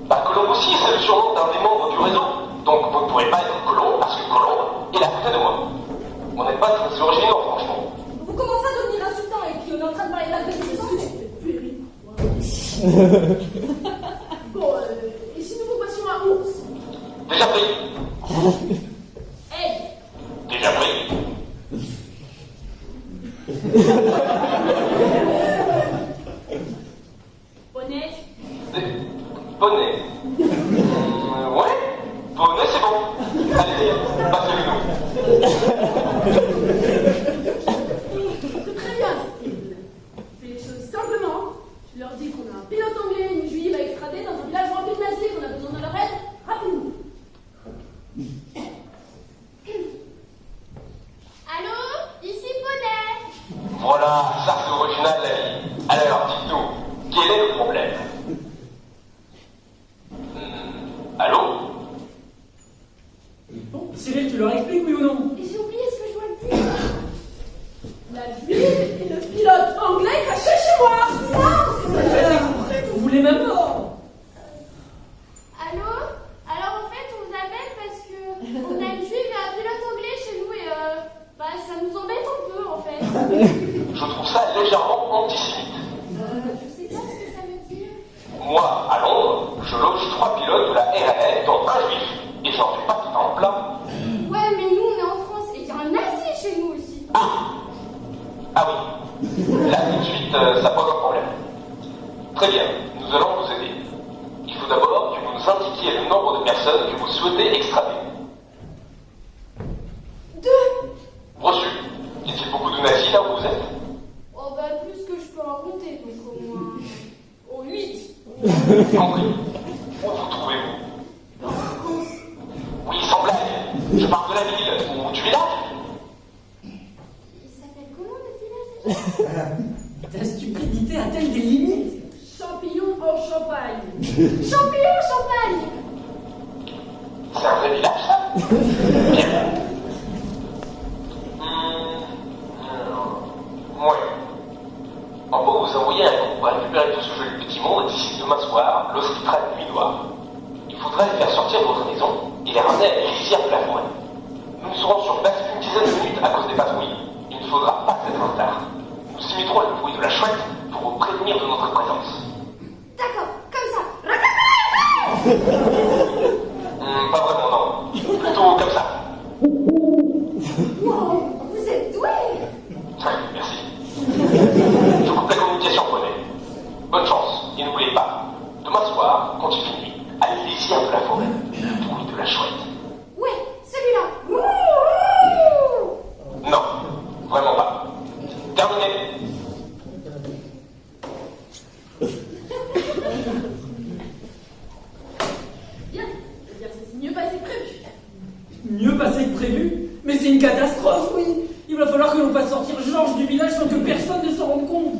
Bah, Colombe aussi, c'est le surnom d'un des membres du réseau. Donc vous ne pourrez pas être Colombe parce que Colombe est à côté de moi. On n'est pas très originaux, franchement. Vous commencez à devenir insultant et puis on est en train de parler de la résistance. Bon, et si nous vous passions à ours? Déjà pris. Hey! Déjà pris. Poney? Poney. Ouais, Poney, c'est bon. Allez, passez-le-nous. C'est très bien. On fait les choses simplement. Je leur dis qu'on a un pilote anglais, une juive à extrader dans un village rempli de nazis, qu'on a besoin de leur aide. Rappelez-nous. Allô? Ici Poney. Voilà, ça c'est original la vie. Alors, dites-nous, quel est le problème? Allô? Bon, Cyril, tu leur expliques, oui ou non? Et j'ai oublié ce que je dois dire. La juive et le pilote anglais caché chez moi. Vous voulez même pas? Allô? Alors en fait, on vous appelle parce que on a une juive et un pilote anglais chez nous et bah ça nous embête un peu en fait. Je trouve ça légèrement antisémite. Je sais pas ce que ça veut dire. Moi, à Londres, je loge 3 pilotes de la RAF dont un juif. Et j'en fais pas tout en plat. Ouais, mais nous on est en France et il y a un nazi chez nous aussi. Ah oui. Là, tout de suite, ça pose un problème. Très bien, nous allons vous aider. Il faut d'abord que vous nous indiquiez le nombre de personnes que vous souhaitez extrader. 2. Reçu. Y a-t-il beaucoup de nazis là où vous êtes? Oh bah plus que je peux en compter, donc au moins... Oh 8. Compris. Où vous trouvez-vous? En France. Oui, sans blague. Je parle de la ville ou du village. Il s'appelle comment Ta stupidité a-t-elle des limites? Champignons en Champagne. Champion, champagne. C'est un vrai village, ça? Bien. Ouais. En gros, vous envoyez un groupe à récupérer tout ce joli petit monde d'ici demain soir, lorsqu'il fera nuit noire. Il faudra les faire sortir de votre maison et les ramener à la lisière de la forêt. Nous serons sur place une dizaine de minutes à cause des patrouilles. Il ne faudra pas être en retard. Nous imiterons le bruit de la chouette pour vous prévenir de notre présence. D'accord, comme ça. Pas vraiment, non. Plutôt comme ça. Wow, vous êtes doué. Ouais, merci. Je coupe la communication, poney. Bonne chance, et n'oubliez pas, demain soir, quand il fait nuit, à la lisière de la forêt, le bruit de la chouette. Ouais, celui-là. Non, vraiment pas. Terminé. Bien, ça s'est mieux passé que prévu. Mieux passé que prévu? Mais c'est une catastrophe, oui. Il va falloir que l'on fasse sortir Georges du village sans que personne ne s'en rende compte.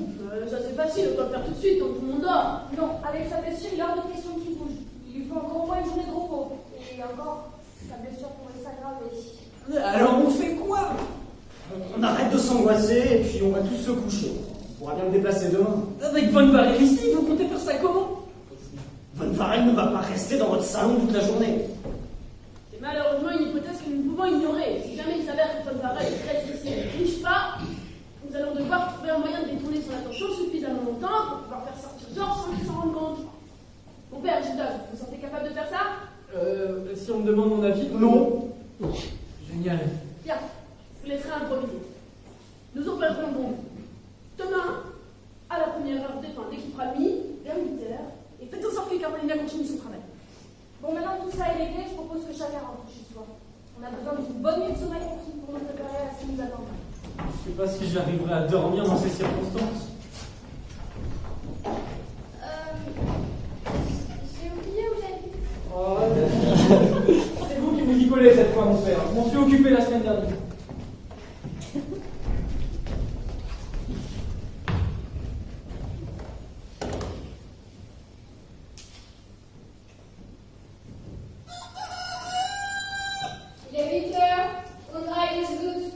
Ça c'est facile, on peut le faire tout de suite quand tout le monde dort. Non, avec sa blessure, il est hors de question qu'il bouge. Il lui faut encore au moins une journée de repos. Et encore, sa blessure pourrait s'aggraver. Alors on fait quoi? On arrête de s'angoisser et puis on va tous se coucher. On pourra bien le déplacer demain. Avec Von Varel ici, vous comptez faire ça comment? Von Varel ne va pas rester dans votre salon toute la journée. C'est malheureusement une hypothèse que nous ne pouvons ignorer. Si jamais il s'avère que Von Varel reste ici et ne triche pas, nous allons devoir trouver un moyen de détourner son attention suffisamment longtemps pour pouvoir faire sortir Georges sans qu'il s'en rende compte. Mon père, Gildas, vous vous sentez capable de faire ça? Si on me demande mon avis? Non. Génial. Bien, je vous laisserai improviser. Nous opérerons donc demain, à la première heure dès qu'il fera nuit, vers 8h, et faites en sorte que Carolina continue son travail. Bon, maintenant que tout ça est réglé, je propose que chacun rentre chez soi. On a besoin d'une bonne nuit de sommeil pour nous préparer à ce qui nous attend. Je sais pas si j'arriverai à dormir dans ces circonstances. J'ai oublié où j'habite. Oh, c'est vous qui vous y collez cette fois, mon père. Je m'en suis occupé la semaine dernière. Il est 8h. On draille les gouttes.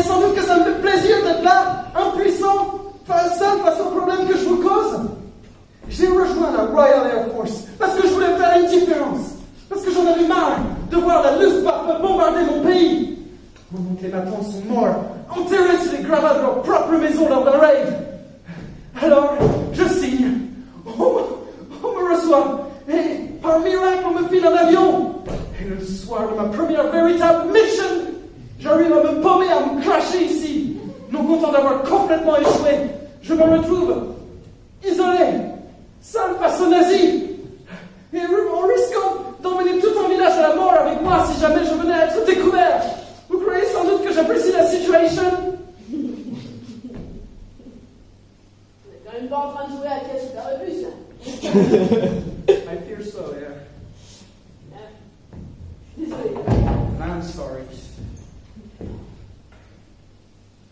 croyez sans doute que ça me fait plaisir d'être là, impuissant, seul face aux problèmes que je vous cause. J'ai rejoint la Royal Air Force parce que je voulais faire une différence. Parce que j'en avais marre de voir la Luftwaffe bombarder mon pays. Mon oncle et ma tante sont morts, enterrés sur les gravats de leur propre maison lors d'un raid. Alors, je signe. On me reçoit. Et par miracle, on me file un avion. Et le soir de ma première véritable mission, j'arrive à me paumer, à me cracher ici. Non content d'avoir complètement échoué, je me retrouve isolé, seul face aux nazis. Et en risquant d'emmener tout un village à la mort avec moi si jamais je venais à être découvert. Vous croyez sans doute que j'apprécie la situation? On est quand même pas en train de jouer à qui a super le plus, là. I fear so, yeah. Désolé. I'm sorry.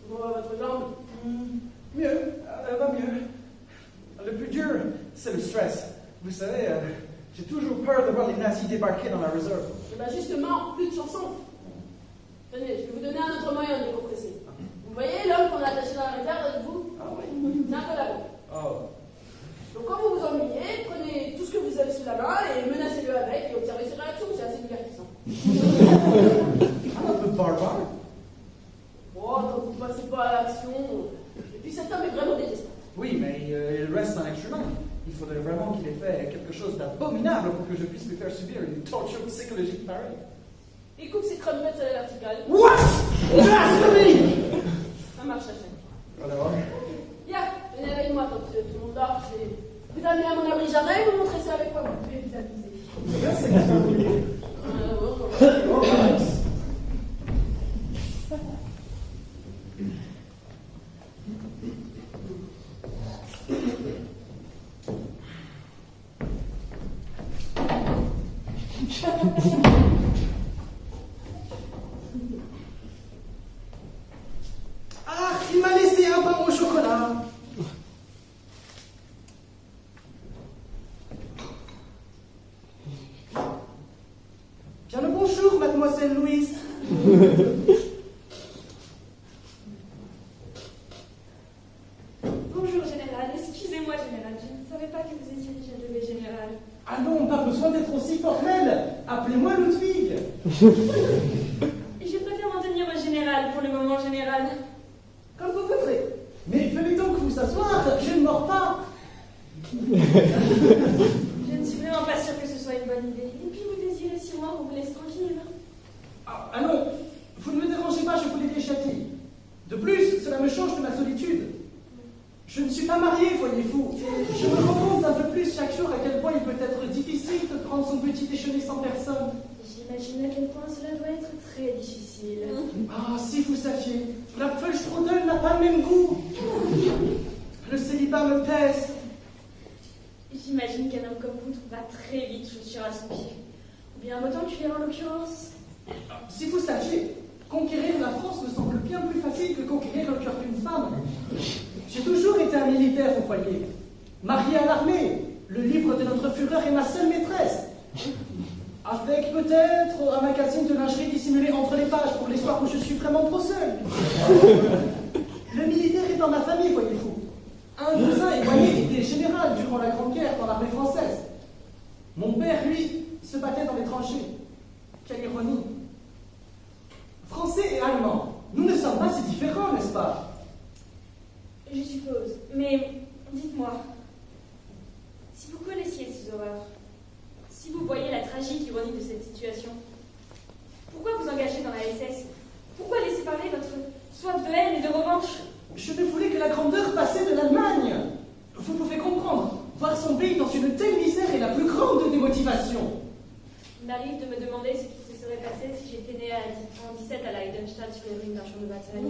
Comment va votre jambe? Mieux, elle va mieux. Le plus dur, c'est le stress. Vous savez, j'ai toujours peur de voir les nazis débarquer dans la réserve. Et bah justement, plus de chansons. Tenez, je vais vous donner un autre moyen de décompresser. Vous voyez l'homme qu'on a attaché dans la réserve avec vous? Ah oui. C'est un collabo. Oh. Donc quand vous vous ennuyez, prenez tout ce que vous avez sous la main et menacez-le avec et observez ses réactions, c'est assez divertissant. Un peu barbare. Oh, tant que vous passez pas à l'action. Et puis cet homme est vraiment détestable. Oui, mais il reste un être humain. Il faudrait vraiment qu'il ait fait quelque chose d'abominable pour que je puisse lui faire subir une torture psychologique pareille. Il coupe ses crevettes à la verticale. What? Blasphemy! Ça marche à chaque. Alors? Bien, venez avec moi quand tout le monde dort. Je vais vous amener à mon abri jardin et vous montrer ça avec quoi vous pouvez vous amuser. Merci, monsieur. Ah, il m'a laissé un pain au chocolat. Bien le bonjour, mademoiselle Louise. Bonjour, général. Excusez-moi, général. Je ne savais pas que vous étiez déjà levé, général. Ah non, pas besoin d'être aussi formel. Appelez-moi Ludwig. Je préfère m'en tenir au général pour le moment, général. Comme vous voudrez. Mais venez donc vous asseoir, je ne mords pas. Je ne suis vraiment pas sûre que ce soit une bonne idée. Et puis vous désirez si loin qu'on vous laisse tranquille. Ah non, vous ne me dérangez pas, je vous l'ai déjà dit. De plus, cela me change de ma solitude. Je ne suis pas marié, voyez-vous. Je me rends compte un peu plus chaque jour à quel point il peut être difficile de prendre son petit déjeuner sans personne. J'imagine à quel point cela doit être très difficile. Ah, si vous saviez, la Apfelstrudel n'a pas le même goût. Le célibat me pèse. J'imagine qu'un homme comme vous trouvera très vite chaussure à son pied. Ou bien un mot cuir en l'occurrence. Si vous saviez, conquérir la France me semble bien plus facile que conquérir le cœur d'une femme. J'ai toujours été un militaire, vous croyez. Marié à l'armée, le livre de notre Führer est ma seule maîtresse. Avec peut-être un magazine de lingerie dissimulé entre les pages pour les soirs où je suis vraiment trop seul. Le militaire est dans ma famille, voyez-vous. Un cousin éloigné était général durant la Grande Guerre dans l'armée française. Mon père, lui, se battait dans les tranchées. Quelle ironie. Français et Allemands, nous ne sommes pas si différents, n'est-ce pas? Je suppose. Mais dites-moi, si vous connaissiez ces horreurs, si vous voyez la tragique ironie de cette situation, pourquoi vous engager dans la SS? Pourquoi laisser parler votre soif de haine et de revanche? Je ne voulais que la grandeur passée de l'Allemagne. Vous pouvez comprendre, voir son pays dans une telle misère est la plus grande des motivations. Il m'arrive de me demander ce qui se serait passé si j'étais née en 17 à la Heidenstadt sur les ruines d'un champ de bataille.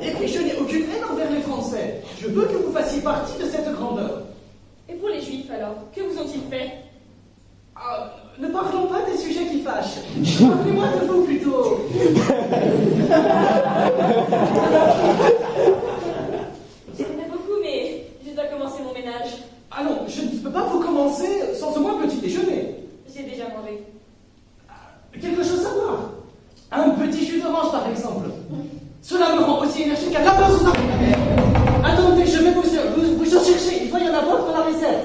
Et puis je n'ai aucune haine envers les Français. Je veux que vous fassiez partie de cette grandeur. Et pour les Juifs alors, que vous ont-ils fait? Ne parlons pas des sujets qui fâchent. Parlez-moi de vous plutôt. J'en ai beaucoup, mais je dois commencer mon ménage. Ah non, je ne peux pas vous commencer sans au moins petit déjeuner. J'ai déjà mangé. Quelque chose à boire. Un petit jus d'orange, par exemple. Cela me rend aussi énergique qu'un lapin sous un pont. Attendez, je vais vous chercher. Il doit y en avoir dans la réserve.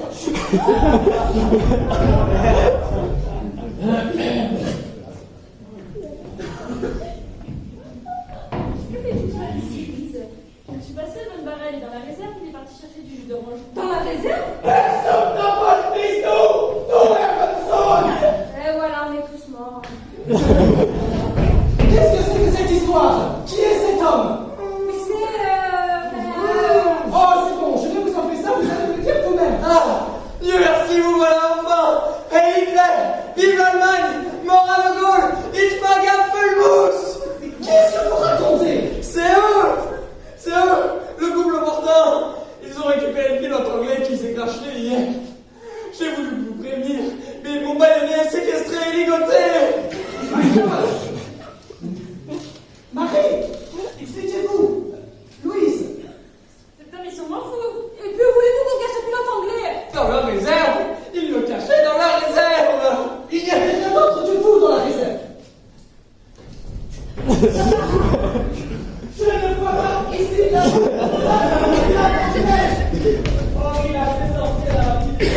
Que fais-tu toi ici, Louise? Je suis passée à Van Barrel dans la réserve, il est parti chercher du jus d'orange. Dans la réserve? Et voilà, on est tous morts. Qu'est-ce que c'est que cette histoire? Qui est cet homme? Mais c'est Oh, c'est bon, je vais vous empêcher ça, vous allez me le dire vous-même. Ah, Dieu merci, vous voilà enfin. Hey Hitler, vive l'Allemagne, mort à De Gaulle, ich mag Apfelmus. Qu'est-ce que vous racontez? C'est eux, le couple opportun. Ils ont récupéré le pilote anglais qui s'est craché hier. J'ai voulu vous prévenir, mais ils m'ont baïonné, séquestré et ligoté. Marie, expliquez-vous. Louise. cet homme est sûrement fou. Et que voulez-vous qu'on cache le pilote anglais? Dans la réserve, ils l'ont caché dans la réserve. Il n'y avait rien d'autre du tout dans la réserve. Je ne vois pas ici là. Oh, il a fait sortir la petite.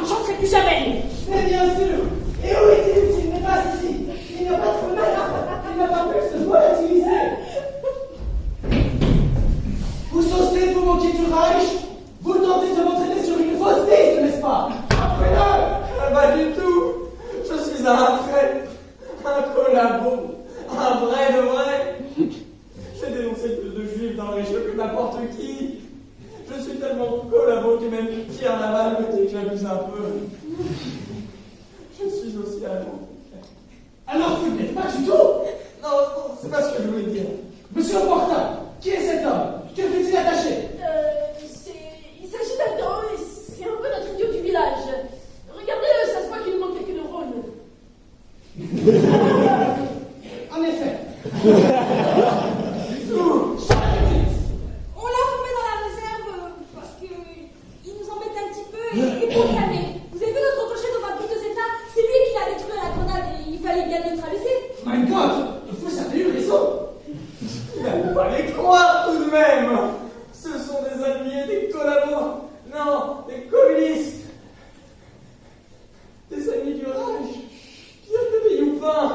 J'en serai plus jamais. Mais bien sûr. Et où est-il s'il n'est pas ici? Il n'y a pas de fenêtre. Il n'a pas pu se volatiliser. Vous saucez pour moquer du Reich. Vous tentez de m'entraîner sur une fausse piste, n'est-ce pas? Après-le. Pas du tout. Je suis un traître, un collabo, un vrai de vrai. J'ai dénoncé plus de juifs dans le région que n'importe qui. Je suis tellement collabo que même Pierre Laval me dit que j'abuse un peu. Je suis aussi allemand. Alors vous ne l'êtes pas du tout. Non, c'est pas ce que je voulais dire. Monsieur Opportun, qui est cet homme? Que fait-il attaché? Il s'agit d'un homme et c'est un peu notre idiot du village. Regardez-le, ça se voit qu'il lui manque quelques neurones. En effet. On l'a formé dans la réserve parce que il nous embête un petit peu et pour le calmer. Vous avez vu notre clocher dans un but de Zeta? C'est lui qui l'a détruit à la grenade et il fallait bien le neutraliser. My God, vous avez eu raison. Il ne faut pas les croire tout de même. Ce sont des alliés, des collabos. Non, des communistes. Des amis du Reich. Pire que des youpins.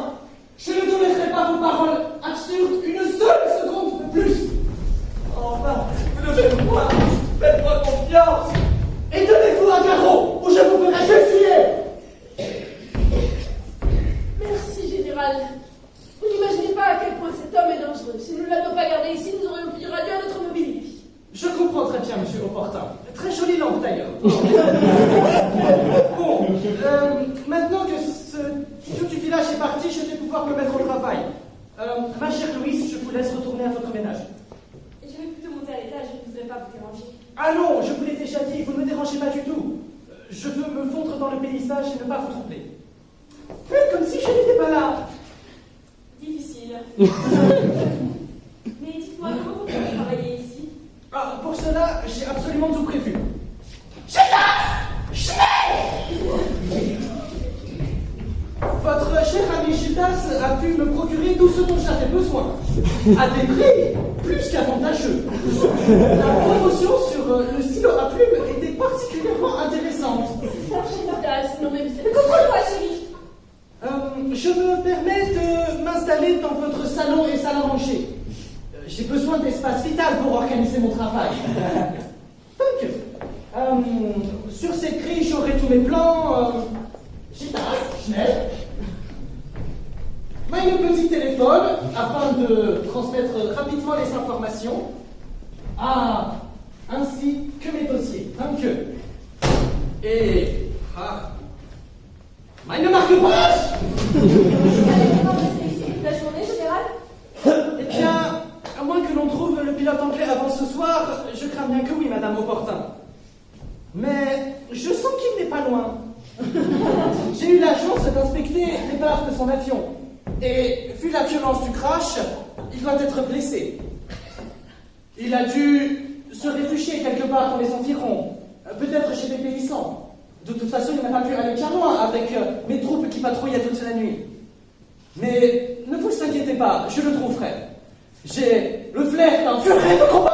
Je ne tolérerai pas vos paroles absurdes une seule seconde de plus. Enfin, vous devez me croire. Faites-moi confiance. Et donnez-vous un carreau ou je vous ferai fusiller. Merci, général. Vous n'imaginez pas à quel point cet homme est dangereux. Si nous ne l'avions pas gardé ici, nous aurions pu radio à notre mobilité. Je comprends très bien, monsieur Opportun. Très jolie lampe d'ailleurs. Bon, maintenant que ce idiot du village est parti, je vais pouvoir me mettre au travail. Ma chère Louise, je vous laisse retourner à votre ménage. Et je vais plutôt monter à l'étage, je ne voudrais pas vous déranger. Ah non, je vous l'ai déjà dit, vous ne me dérangez pas du tout. Je veux me fondre dans le paysage et ne pas vous troubler. Faites comme si je n'étais pas là. Difficile. Mais dites-moi, comment vous pouvez travailler ici? Ah, pour cela, j'ai absolument tout prévu. Votre cher ami Judas a pu me procurer tout ce dont j'avais besoin, à des prix plus qu'avantageux. La promotion sur le stylo à plume était particulièrement intéressante. Non, mais vous êtes... Comprends-toi, chérie. Je me permets de m'installer dans votre salon et salle à manger. J'ai besoin d'espace vital pour organiser mon travail. Donc, sur cette grille, j'aurai tous mes plans. Gitas, Schnell. Un petit téléphone afin de transmettre rapidement les informations. Ah, ainsi que mes dossiers. Donc, et. Ah. Meine Marque-Page! Allez-vous rester ici toute la journée, général? Eh bien, à moins que l'on trouve le pilote anglais avant ce soir, je crains bien que oui, Madame Opportun. Mais je sens qu'il n'est pas loin. J'ai eu la chance d'inspecter l'épave de son avion. Et vu la violence du crash, il doit être blessé. Il a dû se réfugier quelque part dans les environs, peut-être chez des paysans. De toute façon, il n'a pas pu aller bien loin avec mes troupes qui patrouillaient toute la nuit. Mais ne vous inquiétez pas, je le trouverai. J'ai le flair d'un furet de combat.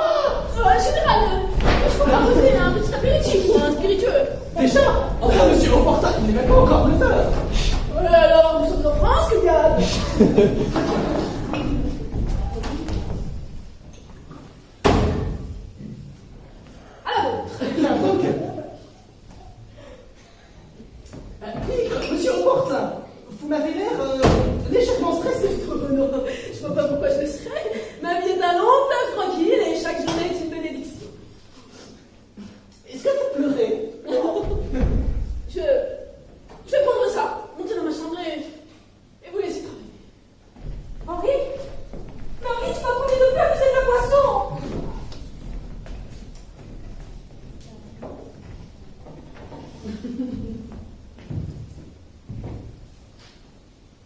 Général, je peux proposer un petit apéritif ou un spiritueux. Déjà, enfin, monsieur Opportun, il n'est même pas encore 9 heures. Oh là là, nous sommes en France, que diable. Très bien, donc. Monsieur Opportun, vous m'avez l'air légèrement stressé. Oh non, je vois pas pourquoi je le serais. Ma vie est un long fleuve tranquille et chaque journée est une bénédiction. Est-ce que vous pleurez? Je vais prendre ça, monter dans ma chambre et vous laisser travailler. Henri? Mais Henri, tu m'as promis de plus abuser de la boisson!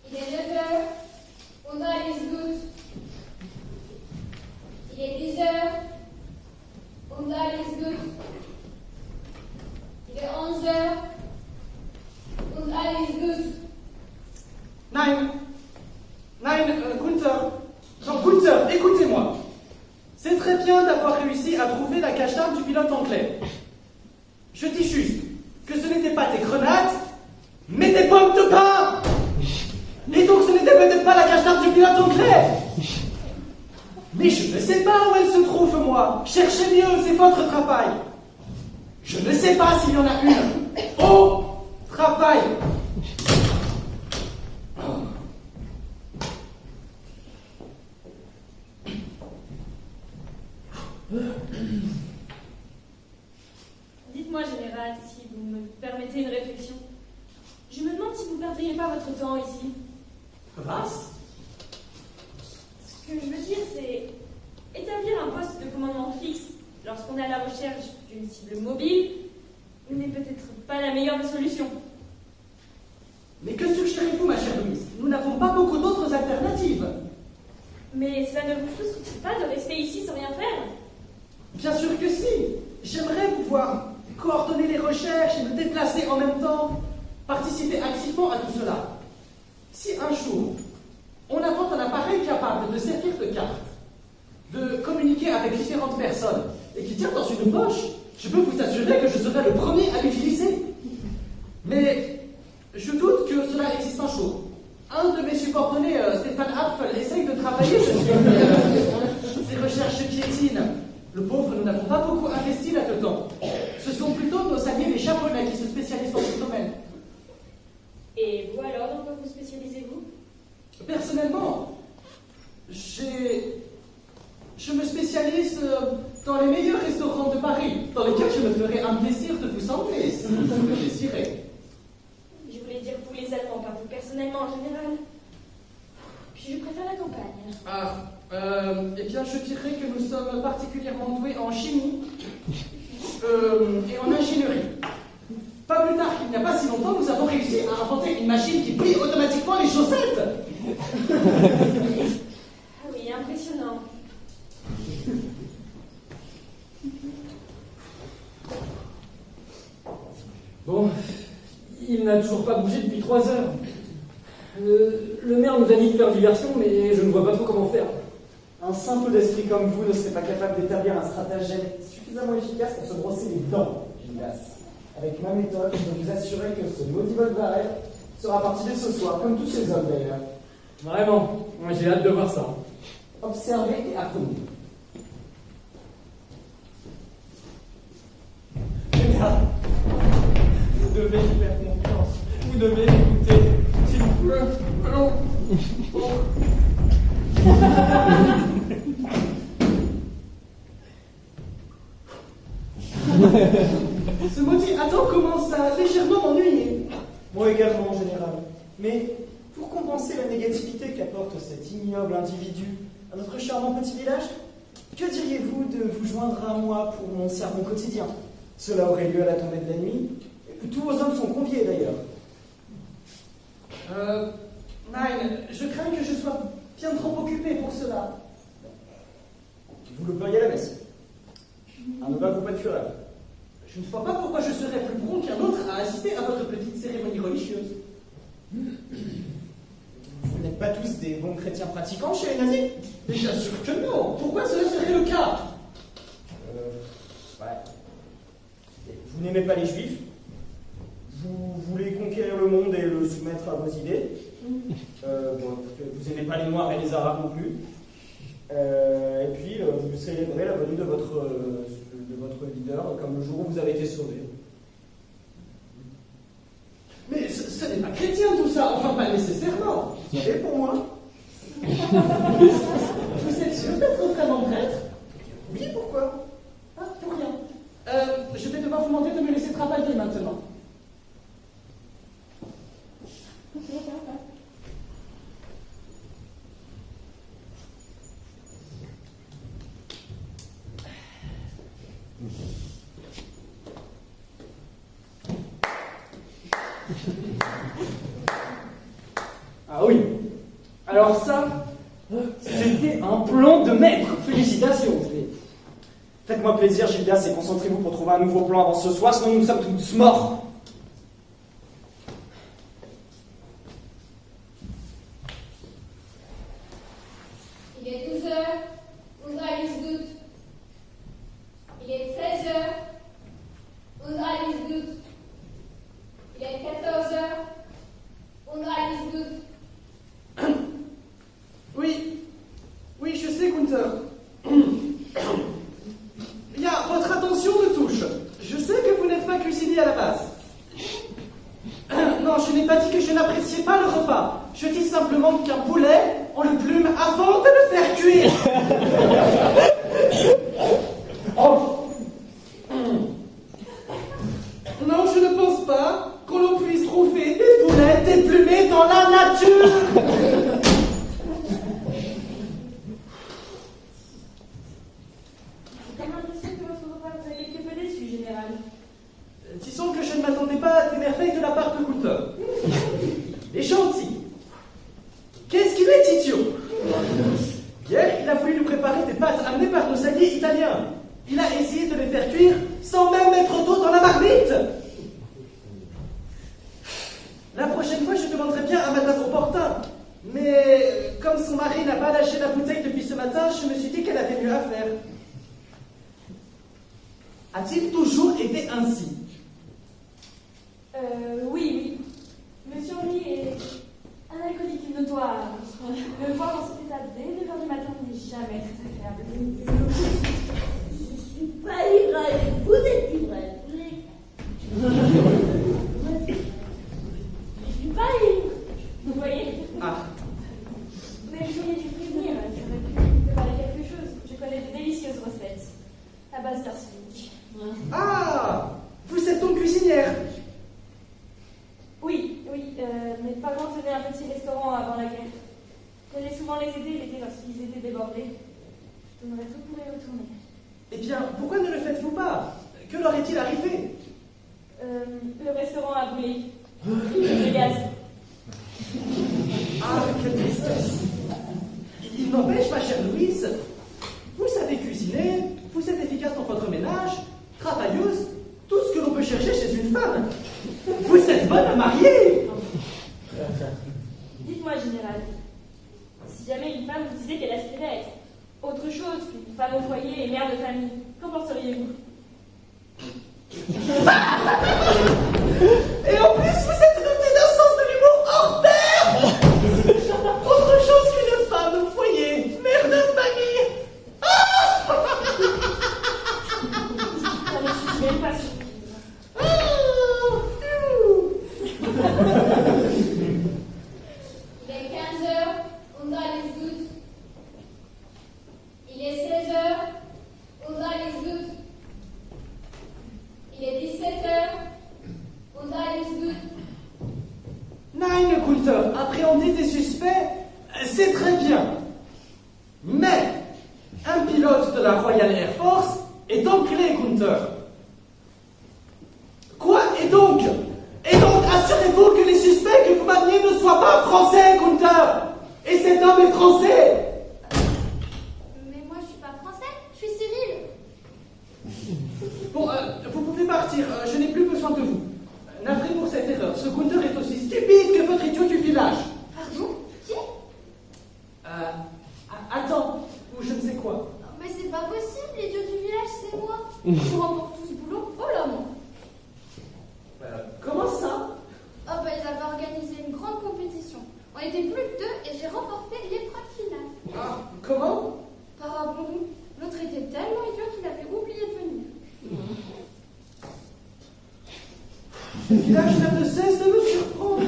Il est 9h, on a les gouttes. Il est 10h, on a les gouttes. Il est 11h, on a les gouttes. Gunther, écoutez-moi. C'est très bien d'avoir réussi à trouver la cache d'armes du pilote anglais. Je dis juste que ce n'étaient pas des grenades, mais des pommes de pain. Et donc ce n'était peut-être pas la cache d'armes du pilote anglais. Mais je ne sais pas où elle se trouve, moi. Cherchez mieux, c'est votre travail. Je ne sais pas s'il y en a une. Au travail. Dites-moi, général, si vous me permettez une réflexion. Je me demande si vous ne perdriez pas votre temps ici. Grâce. Ce que je veux dire, c'est établir un poste de commandement fixe lorsqu'on est à la recherche d'une cible mobile n'est peut-être pas la meilleure des solutions. Mais que suggérez-vous, ma chère Louise? Nous n'avons pas beaucoup d'autres alternatives. Mais cela ne vous frustre pas de rester ici sans rien faire? Bien sûr que si. J'aimerais pouvoir coordonner les recherches et me déplacer en même temps, participer activement à tout cela. Si un jour, on invente un appareil capable de servir de carte, de communiquer avec différentes personnes, et qui tient dans une poche, je peux vous assurer que je serai le premier à l'utiliser. Mais je doute que cela existe un jour. Un de mes subordonnés, Stéphane Apfel, essaye de travailler sur ces recherches piétines. Le pauvre, nous n'avons pas beaucoup investi là-dedans. Ce sont plutôt nos amis les Japonais qui se spécialisent dans ce domaine. Et vous alors, dans quoi vous spécialisez-vous? Personnellement, je me spécialise dans les meilleurs restaurants de Paris, dans lesquels je me ferai un plaisir de vous emmener, si vous le désirez. Je voulais dire vous les Allemands, pas vous personnellement en général. Puis je préfère la campagne. Eh bien, je dirais que nous sommes particulièrement doués en chimie et en ingénierie. Pas plus tard qu'il n'y a pas si longtemps, nous avons réussi à inventer une machine qui plie automatiquement les chaussettes. Ah oui, impressionnant. Bon, il n'a toujours pas bougé depuis 3 heures. Le maire nous a dit de faire diversion, mais je ne vois pas trop comment faire. Un simple d'esprit comme vous ne serait pas capable d'établir un stratagème suffisamment efficace pour se brosser les dents, Gildas. Avec ma méthode, je peux vous assurer que ce maudit Volvarel sera parti dès ce soir, comme tous ces hommes d'ailleurs. Vraiment, moi j'ai hâte de voir ça. Observez et apprenez. Général, vous devez lui faire confiance. Vous devez l'écouter. S'il vous plaît. Allons. Ce maudit Adam commence à légèrement m'ennuyer. Moi également, général. Mais pour compenser la négativité qu'apporte cet ignoble individu à notre charmant petit village, que diriez-vous de vous joindre à moi pour mon sermon quotidien? Cela aurait lieu à la tombée de la nuit. Tous vos hommes sont conviés d'ailleurs. Nine, je crains que je sois bien trop occupé pour cela. Vous louperiez la messe. Un ne va vous pas de fureur. Je ne vois pas pourquoi je serais plus bon qu'un autre à assister assister à votre petite cérémonie religieuse. Vous n'êtes pas tous des bons chrétiens pratiquants chez les nazis? Bien sûr que non. Pourquoi cela serait le cas? Ouais. Vous n'aimez pas les juifs. Vous voulez conquérir le monde et le soumettre à vos idées. Vous n'aimez pas les noirs et les arabes non plus. Et puis, vous célébrez la venue de votre leader comme le jour où vous avez été sauvé. Mais ce n'est pas chrétien tout ça, enfin pas nécessairement. Et pour moi? Vous êtes sûr d'être vraiment prêtre? Oui, pourquoi? Ah, pour rien. Je vais devoir vous demander de me laisser travailler maintenant. Ah oui. Alors ça, c'était un plan de maître. Félicitations. Faites-moi plaisir, Gildas, et concentrez-vous pour trouver un nouveau plan avant ce soir, sinon nous sommes tous morts. Il est 12 heures, unser alles gut. Il est 13 heures, unser alles gut. Il est 14 heures, unser alles gut. Oui, je sais, Gunther. Il y a votre attention de touche. Je sais que vous n'êtes pas cuisinier à la base. Non, je n'ai pas dit que je n'appréciais pas le repas. Je dis simplement qu'un poulet, on le plume avant de le faire cuire. Non, je ne pense pas qu'on puisse trouver des poulets déplumés dans la nature. J'ai l'impression que votre repas vous a quelque peu déçu, général. Disons que je ne m'attendais pas à des merveilles de la part de Gunther. Les gentils. Qu'est-ce qu'il est idiot? Hier, il a voulu lui préparer des pâtes amenées par nos alliés italiens. Il a essayé de les faire cuire sans même mettre d'eau dans la marmite. La prochaine fois, je demanderai bien à Madame Opportun. Mais comme son mari n'a pas lâché la bouteille depuis ce matin, je me suis dit qu'elle avait mieux à faire. A-t-il toujours été ainsi? Oui. Monsieur Henry est un alcoolique notoire. Le voir dans cet état dès 9h du matin n'est jamais très agréable. Je suis pas ivraie, vous êtes ivraie. Je suis pas ivre. Vous voyez? Ah. Mais vous auriez dû prévenir, j'aurais pu préparer quelque chose. Je connais de délicieuses recettes à base d'arsenic. Ah! Vous êtes donc cuisinière? Oui. Mes parents tenaient un petit restaurant avant la guerre. J'allais souvent les aider l'été lorsqu'ils étaient débordés. Je donnerais tout pour y retourner. Eh bien, pourquoi ne le faites-vous pas? Que leur est-il arrivé? Le restaurant a brûlé. Le gaz. Ah, quelle tristesse! Il n'empêche, ma chère Louise, vous savez cuisiner, vous êtes efficace dans votre ménage, travailleuse, tout ce que l'on peut chercher chez une femme. Vous êtes bonne à marier! Dites-moi, général, si jamais une femme vous disait qu'elle aspirait à être autre chose qu'une femme au foyer et mère de famille, qu'en penseriez-vous? Et en plus, vous êtes doté d'un sens de l'humour hors pair! Autre chose qu'une femme au foyer, mère de famille! Ça ne suis même pas surprise. Il est 15 heures, unser alles gut. Il est 16 heures, unser alles gut. Il est 17 heures, unser alles gut. Nein, Gunther, appréhender des suspects, c'est très bien. Mais un pilote de la Royal Air Force est ancré, Gunther. Quoi? Et donc, assurez-vous que les suspects que vous m'amenez ne soient pas français, Gunther. Et cet homme est français. Mais moi, je suis pas français, je suis civil. Bon, vous pouvez partir, je n'ai plus besoin de vous. Navré Le village n'a de cesse de me surprendre.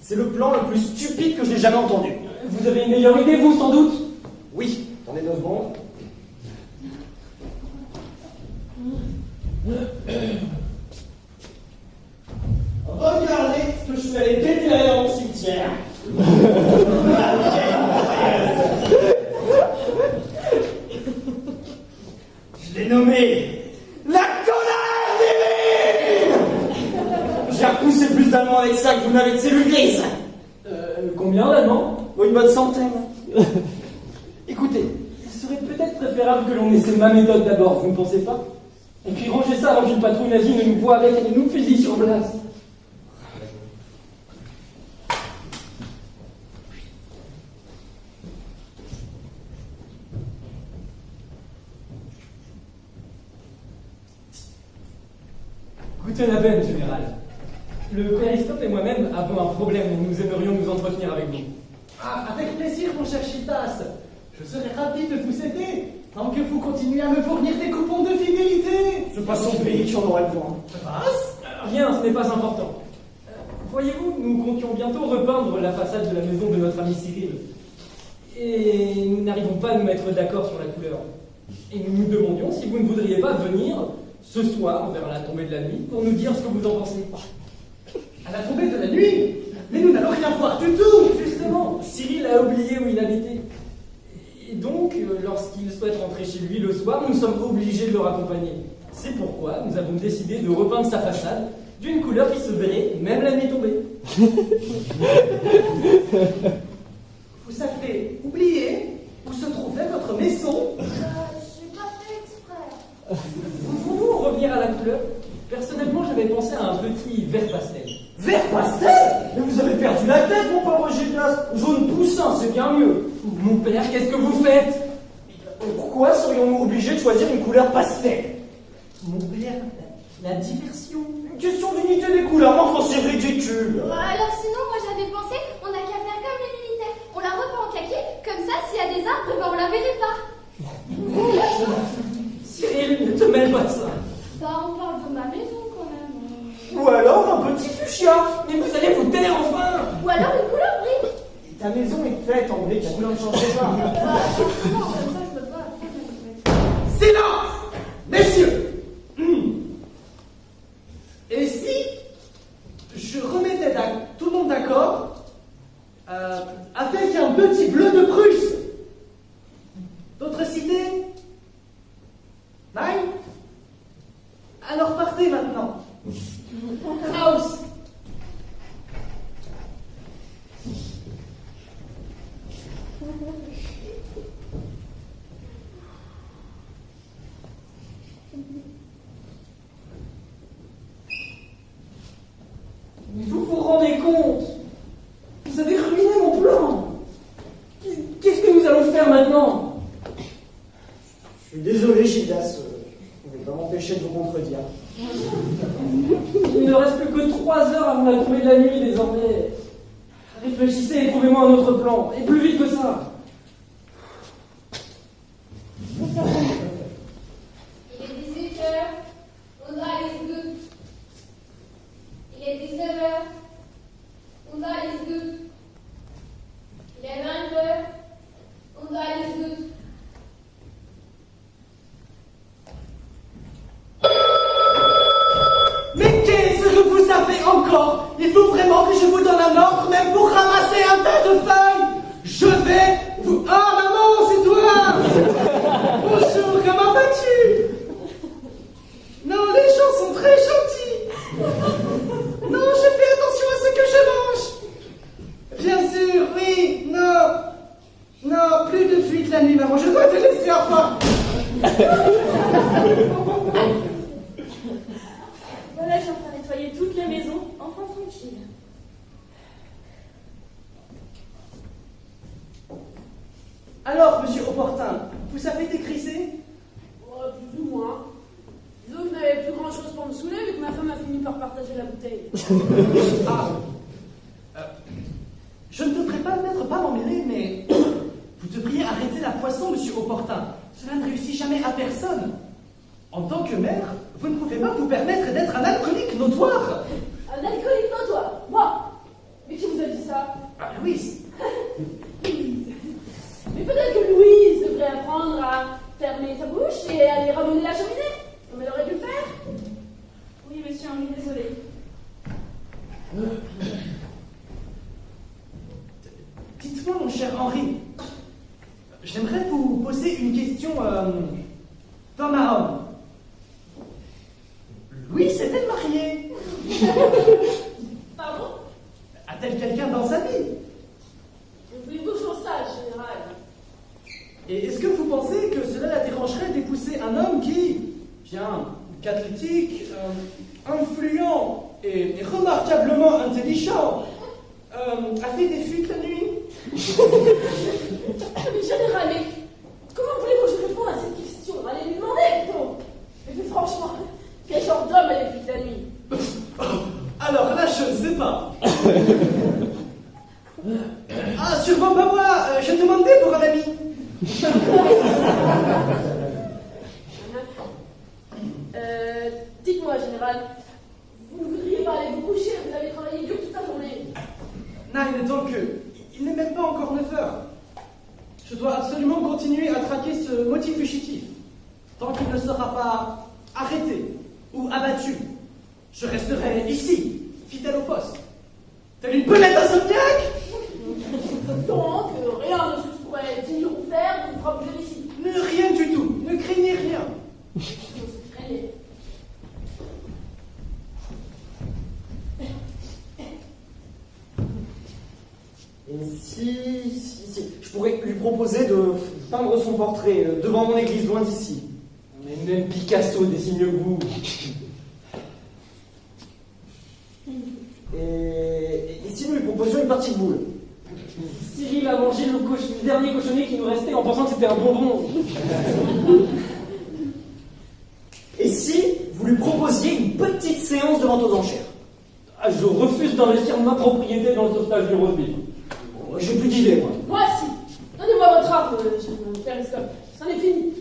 C'est le plan le plus stupide que j'ai jamais entendu. Vous avez une meilleure idée, vous, sans doute? Oui, attendez 2 secondes. Regardez ce que je suis allé déterrer dans mon cimetière. Je l'ai nommé la colère divine. J'ai repoussé plus d'Allemands avec ça que vous n'avez de cellules grises. Combien d'Allemands? Une bonne centaine. Écoutez, il serait peut-être préférable que l'on essaie ma méthode d'abord, vous ne pensez pas? Et puis rangez ça avant qu'une patrouille nazie ne nous voie avec et ne nous fusille sur place. Guten Abend, général. Le périscope et moi-même avons un problème dont nous aimerions nous entretenir avec vous. Ah, avec plaisir, mon cher Chitas. Je serai ravi de vous aider, tant que vous continuez à me fournir des coupons de fidélité. C'est pas son pays qui en aurait besoin. Ça passe? Rien, ce n'est pas important. Voyez-vous, nous comptions bientôt repeindre la façade de la maison de notre ami Cyril. Et nous n'arrivons pas à nous mettre d'accord sur la couleur. Et nous nous demandions si vous ne voudriez pas venir ce soir, vers la tombée de la nuit, pour nous dire ce que vous en pensez. À la tombée de la nuit? Mais nous n'allons rien voir du tout. Justement, Cyril a oublié où il habitait. Et donc, lorsqu'il souhaite rentrer chez lui le soir, nous sommes obligés de le raccompagner. C'est pourquoi nous avons décidé de repeindre sa façade d'une couleur qui se verrait même la nuit tombée. Vous avez oublié où se trouvait votre maison? J'ai pas fait exprès. Pouvons-nous revenir à la couleur? Personnellement, j'avais pensé à un petit vert pastel. Vert pastel? Mais vous avez perdu la tête, mon pauvre Gildas. Jaune poussin, c'est bien mieux. Mon père, qu'est-ce que vous faites? Pourquoi serions-nous obligés de choisir une couleur pastel? Mon père, la diversion. Une question d'unité des couleurs, mais enfin c'est ridicule. Alors sinon, moi j'avais pensé, on n'a qu'à faire comme les militaires. On la repeint en kaki, comme ça, s'il y a des arbres, ben on la verrait pas. Cyril, ne te mêle pas de ça. Bah, on parle de ma maison quand même. Ou alors un petit fuchsia. Mais vous allez vous taire enfin. Ou alors une couleur brique. Ta maison est faite en briques, la couleur ne changerait pas. Bah, non, comme ça, je peux pas. Silence, messieurs. Et si je remettais tout le monde d'accord avec un petit bleu de Prusse? D'autres cités? Nein? Alors partez maintenant. House. Mais vous vous rendez compte? Vous avez ruiné mon plan. Qu'est-ce que nous allons faire maintenant? Je suis désolé, Gildas. Je ne vais pas m'empêcher de vous contredire. Il ne reste plus que 3 heures avant la tombée de la nuit désormais. Réfléchissez et trouvez-moi un autre plan. Et plus vite que ça. Il est 18h, unser ist gut. Il est 19h, unser ist gut. Il est 20h, unser ist gut. Mais qu'est-ce que vous avez encore? Il faut vraiment que je vous donne un ordre, même pour ramasser un tas de feuilles. Je vais vous... Ah, maman, c'est toi. Bonjour, comment vas-tu? Non, les gens sont très gentils. Non, je fais attention à ce que je mange. Bien sûr, oui, non. Non, plus de fuite la nuit, maman, je dois te laisser enfin. Voilà, je suis en train de nettoyer toutes les maisons, enfin tranquille. Alors, monsieur Opportun, vous avez dégrisé? Oh, plus ou moins. Disons que je n'avais plus grand chose pour me saouler, vu que ma femme a fini par partager la bouteille. Ah. Je ne devrais pas peut-être pas m'emmêler, mais vous devriez arrêter la poisson, monsieur Opportun. Cela ne réussit jamais à personne. En tant que mère, vous ne pouvez pas vous permettre d'être un alcoolique notoire. Un alcoolique notoire. Moi. Mais qui vous a dit ça? Ah, Louise. Louise. Mais peut-être que Louise devrait apprendre à fermer sa bouche et aller ramener la cheminée, comme elle aurait dû le faire. Oui, monsieur Henri, désolé. Dites-moi, mon cher Henri, j'aimerais vous poser une question d'homme à homme. Louise est-elle mariée? Pardon? A-t-elle quelqu'un dans sa vie? Vous voulez toujours ça, général. Et est-ce que vous pensez que cela la dérangerait d'épouser un homme qui, bien, athlétique, influent et remarquablement intelligent, a fait des fuites la nuit? Mais général, mais comment voulez-vous que je réponde à cette question? Allez lui demander, non? Mais franchement, quel genre d'homme a des fuites la nuit? Alors là, je ne sais pas. Ah, sûrement pas moi. Je demandais pour un ami. Dites-moi, général, vous ne voudriez pas aller vous coucher? Vous avez travaillé dur toute la journée. Nine, donc, il n'est même pas encore 9 heures. Je dois absolument continuer à traquer ce motif fugitif. Tant qu'il ne sera pas arrêté ou abattu, je resterai ici, fidèle au poste. Telle une belette insomniaque. Donc, rien de ce qui pourrait dire ou faire ne vous fera bouger d'ici. Rien du tout. Ne craignez rien. Craignez. Et si je pourrais lui proposer de peindre son portrait devant mon église, loin d'ici. Mais même Picasso dessine mieux que vous. Et si nous lui proposions une partie de boule? Cyril a mangé le dernier cochonnet qui nous restait en pensant que c'était un bonbon. Et si vous lui proposiez une petite séance de vente aux enchères? Ah, je refuse d'investir ma propriété dans le sauvetage du roast beef. J'ai plus d'idées, moi. Moi, si. Donnez-moi votre arme, je vais me faire l'escope. C'en est fini.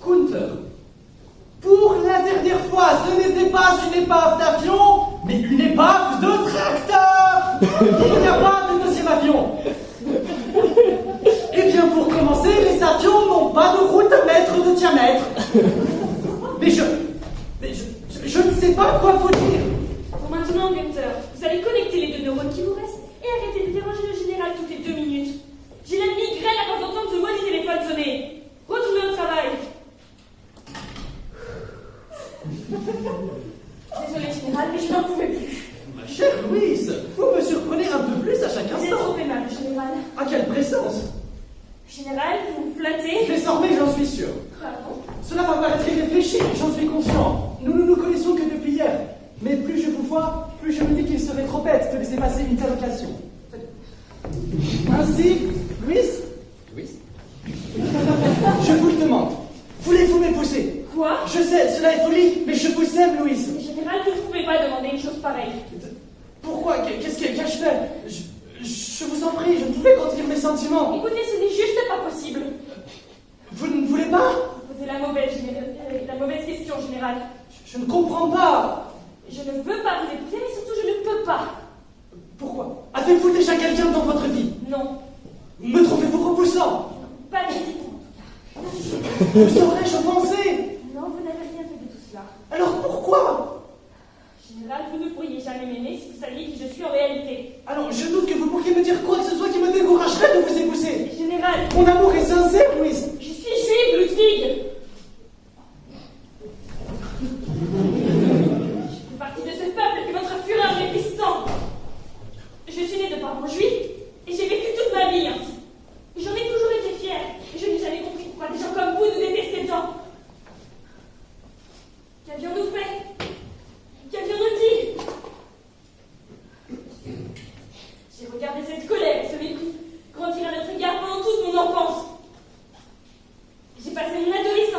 Gunther, pour la dernière fois, ce n'était pas une épave d'avion, mais une épave de tracteur. Il n'y a pas de deuxième avion. Eh bien, pour commencer, les avions n'ont pas de route à mètre de diamètre. Mais je ne sais pas quoi vous dire. Bon, maintenant, Gunther, vous allez connecter les 2 neurones qui vous restent et arrêter de déranger le général toutes les 2 minutes. J'ai la migraine à force d'entendre ce maudit téléphone sonner. Retournez au travail. Désolée, général, mais je n'en pouvais plus. Ma chère Louise, vous me surprenez un peu plus à chaque Vous êtes instant. trop aimable, général. Ah, quelle présence. Général, vous me flattez. Désormais, j'en suis sûr. Pardon. Cela va paraître irréfléchi, j'en suis conscient. Nous ne nous connaissons que depuis hier. Mais plus je vous vois, plus je me dis qu'il serait trop bête de laisser passer une telle occasion. Ainsi, Louise, je vous le demande. Voulez-vous m'épouser? Quoi? Je sais, cela est folie, mais je vous aime, Louise. Mais général, vous ne pouvez pas demander une chose pareille. Pourquoi? Qu'est-ce que je fais? Je vous en prie, je ne pouvais contenir mes sentiments. Écoutez, ce n'est juste pas possible. Vous ne voulez pas? Vous posez la mauvaise question, général. Je ne comprends pas. Je ne veux pas vous épouser, mais surtout je ne peux pas. Pourquoi? Avez-vous déjà quelqu'un dans votre vie? Non. Me trouvez-vous repoussant? Pas physiquement, en tout cas. Vous aurais-je offensé? Non, vous n'avez rien fait de tout cela. Alors pourquoi? Général, vous ne pourriez jamais m'aimer si vous saviez qui je suis en réalité. Alors, je doute que vous pourriez me dire quoi que ce soit qui me découragerait de vous épouser. Général, Mon amour est sincère, Louise. je suis juive, Ludwig. Je fais partie de ce peuple que votre fureur méprise tant. Je suis née de parents juifs et j'ai vécu toute ma vie ainsi. J'en ai toujours été fière et je n'ai jamais compris pourquoi des gens comme vous nous détestaient tant. Qu'avions-nous fait? Qu'avions-nous dit? J'ai regardé cette colère et ce mépris grandir à notre égard pendant toute mon enfance. J'ai passé mon adolescence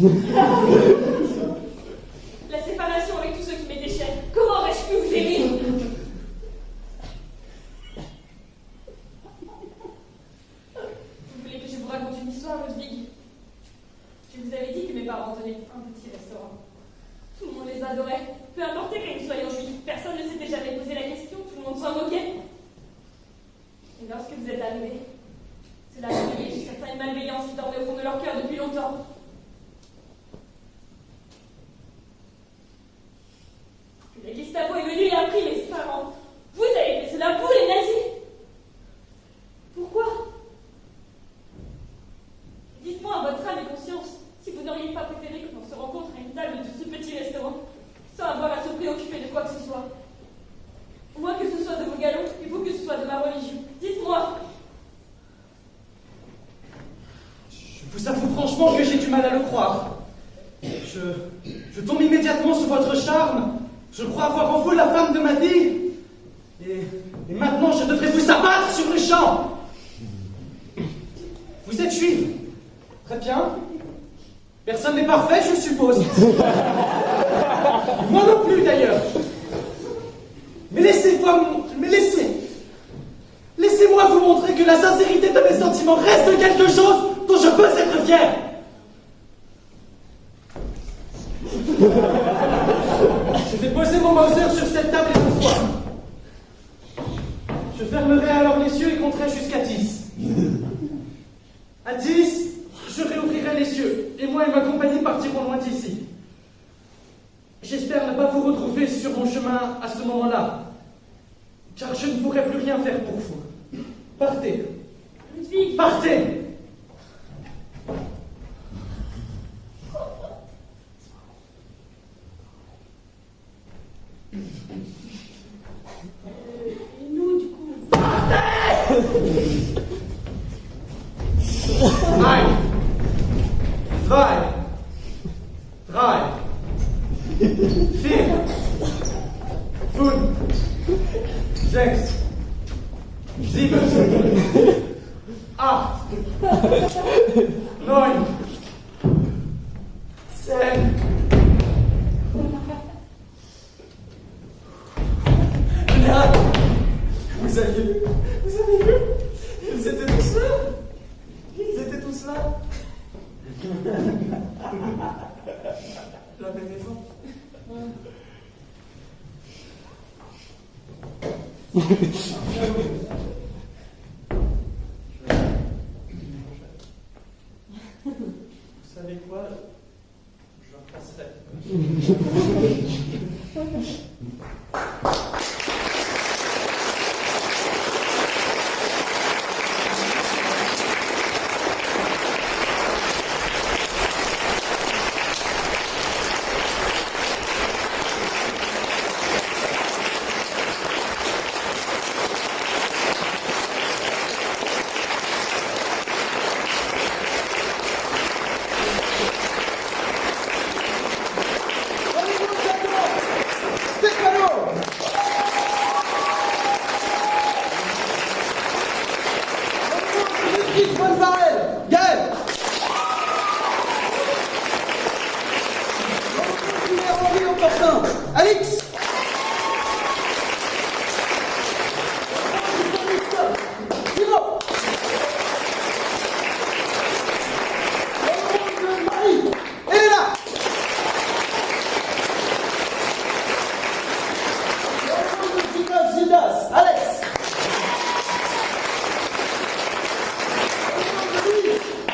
La séparation avec tous ceux qui m'étaient chers. Comment aurais-je pu vous aimer? Vous voulez que je vous raconte une histoire, Ludwig? Je vous avais dit que mes parents tenaient un petit restaurant. Tout le monde les adorait. Peu importe que nous soyons juifs, personne ne s'était jamais posé la question, tout le monde s'en moquait. Et lorsque vous êtes arrivés, cela a réveillé jusqu'à certaines malveillances qui dormaient au fond de leur cœur depuis longtemps. Puis la Gestapo est venue et a pris mes parents. Vous avez fait cela, vous les nazis. Pourquoi? Dites-moi à votre âme et conscience si vous n'auriez pas préféré que l'on se rencontre à une table de ce petit restaurant, sans avoir à se préoccuper de quoi que ce soit. Moi que ce soit de vos galons, et vous que ce soit de ma religion. Dites-moi. Je vous avoue franchement que j'ai du mal à le croire. Je tombe immédiatement sous votre charme. Je crois avoir en vous la femme de ma vie. Et maintenant, je devrais vous abattre sur le champ. Vous êtes juive. Très bien. Personne n'est parfait, je suppose. Moi non plus, d'ailleurs. Mais laissez-moi vous montrer que la sincérité de mes sentiments reste quelque chose dont je peux être fier. Je vais poser mon Mauser sur cette table et vous voir. Je fermerai alors les yeux et compterai jusqu'à 10. À 10, je réouvrirai les yeux, et moi et ma compagnie partirons loin d'ici. J'espère ne pas vous retrouver sur mon chemin à ce moment-là, car je ne pourrai plus rien faire pour vous. Partez. Ludwig. Partez. Et nous, du coup. Partez. 1, 2, 3, 4, 5, 6, 7, 8, 9, 10. Général, vous avez vu? Ils étaient tous là. La belle maison. Vous savez quoi? Je passerai. Alix. Simon. Marie. Elena. Gildas. Alex.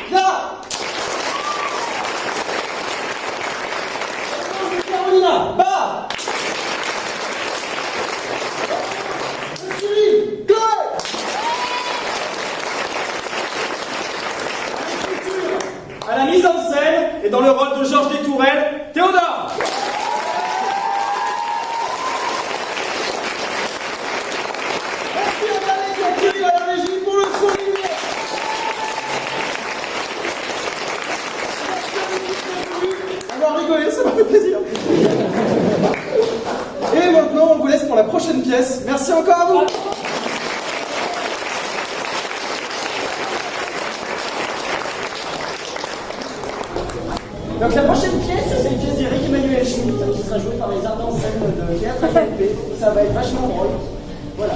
Clara. Carolina. Barre. À la mise en scène et dans le rôle de Georges Détourelle, Théodore. Merci à Daniel qui a tiré à la régie pour le souligner. Avoir rigolé, ça m'a fait plaisir. Et maintenant, on vous laisse pour la prochaine pièce. Merci encore à vous. Donc la prochaine pièce, c'est une pièce d'Éric Emmanuel Schmitt qui sera jouée par les arts en scène de théâtre AFP. Ça va être vachement drôle. Voilà.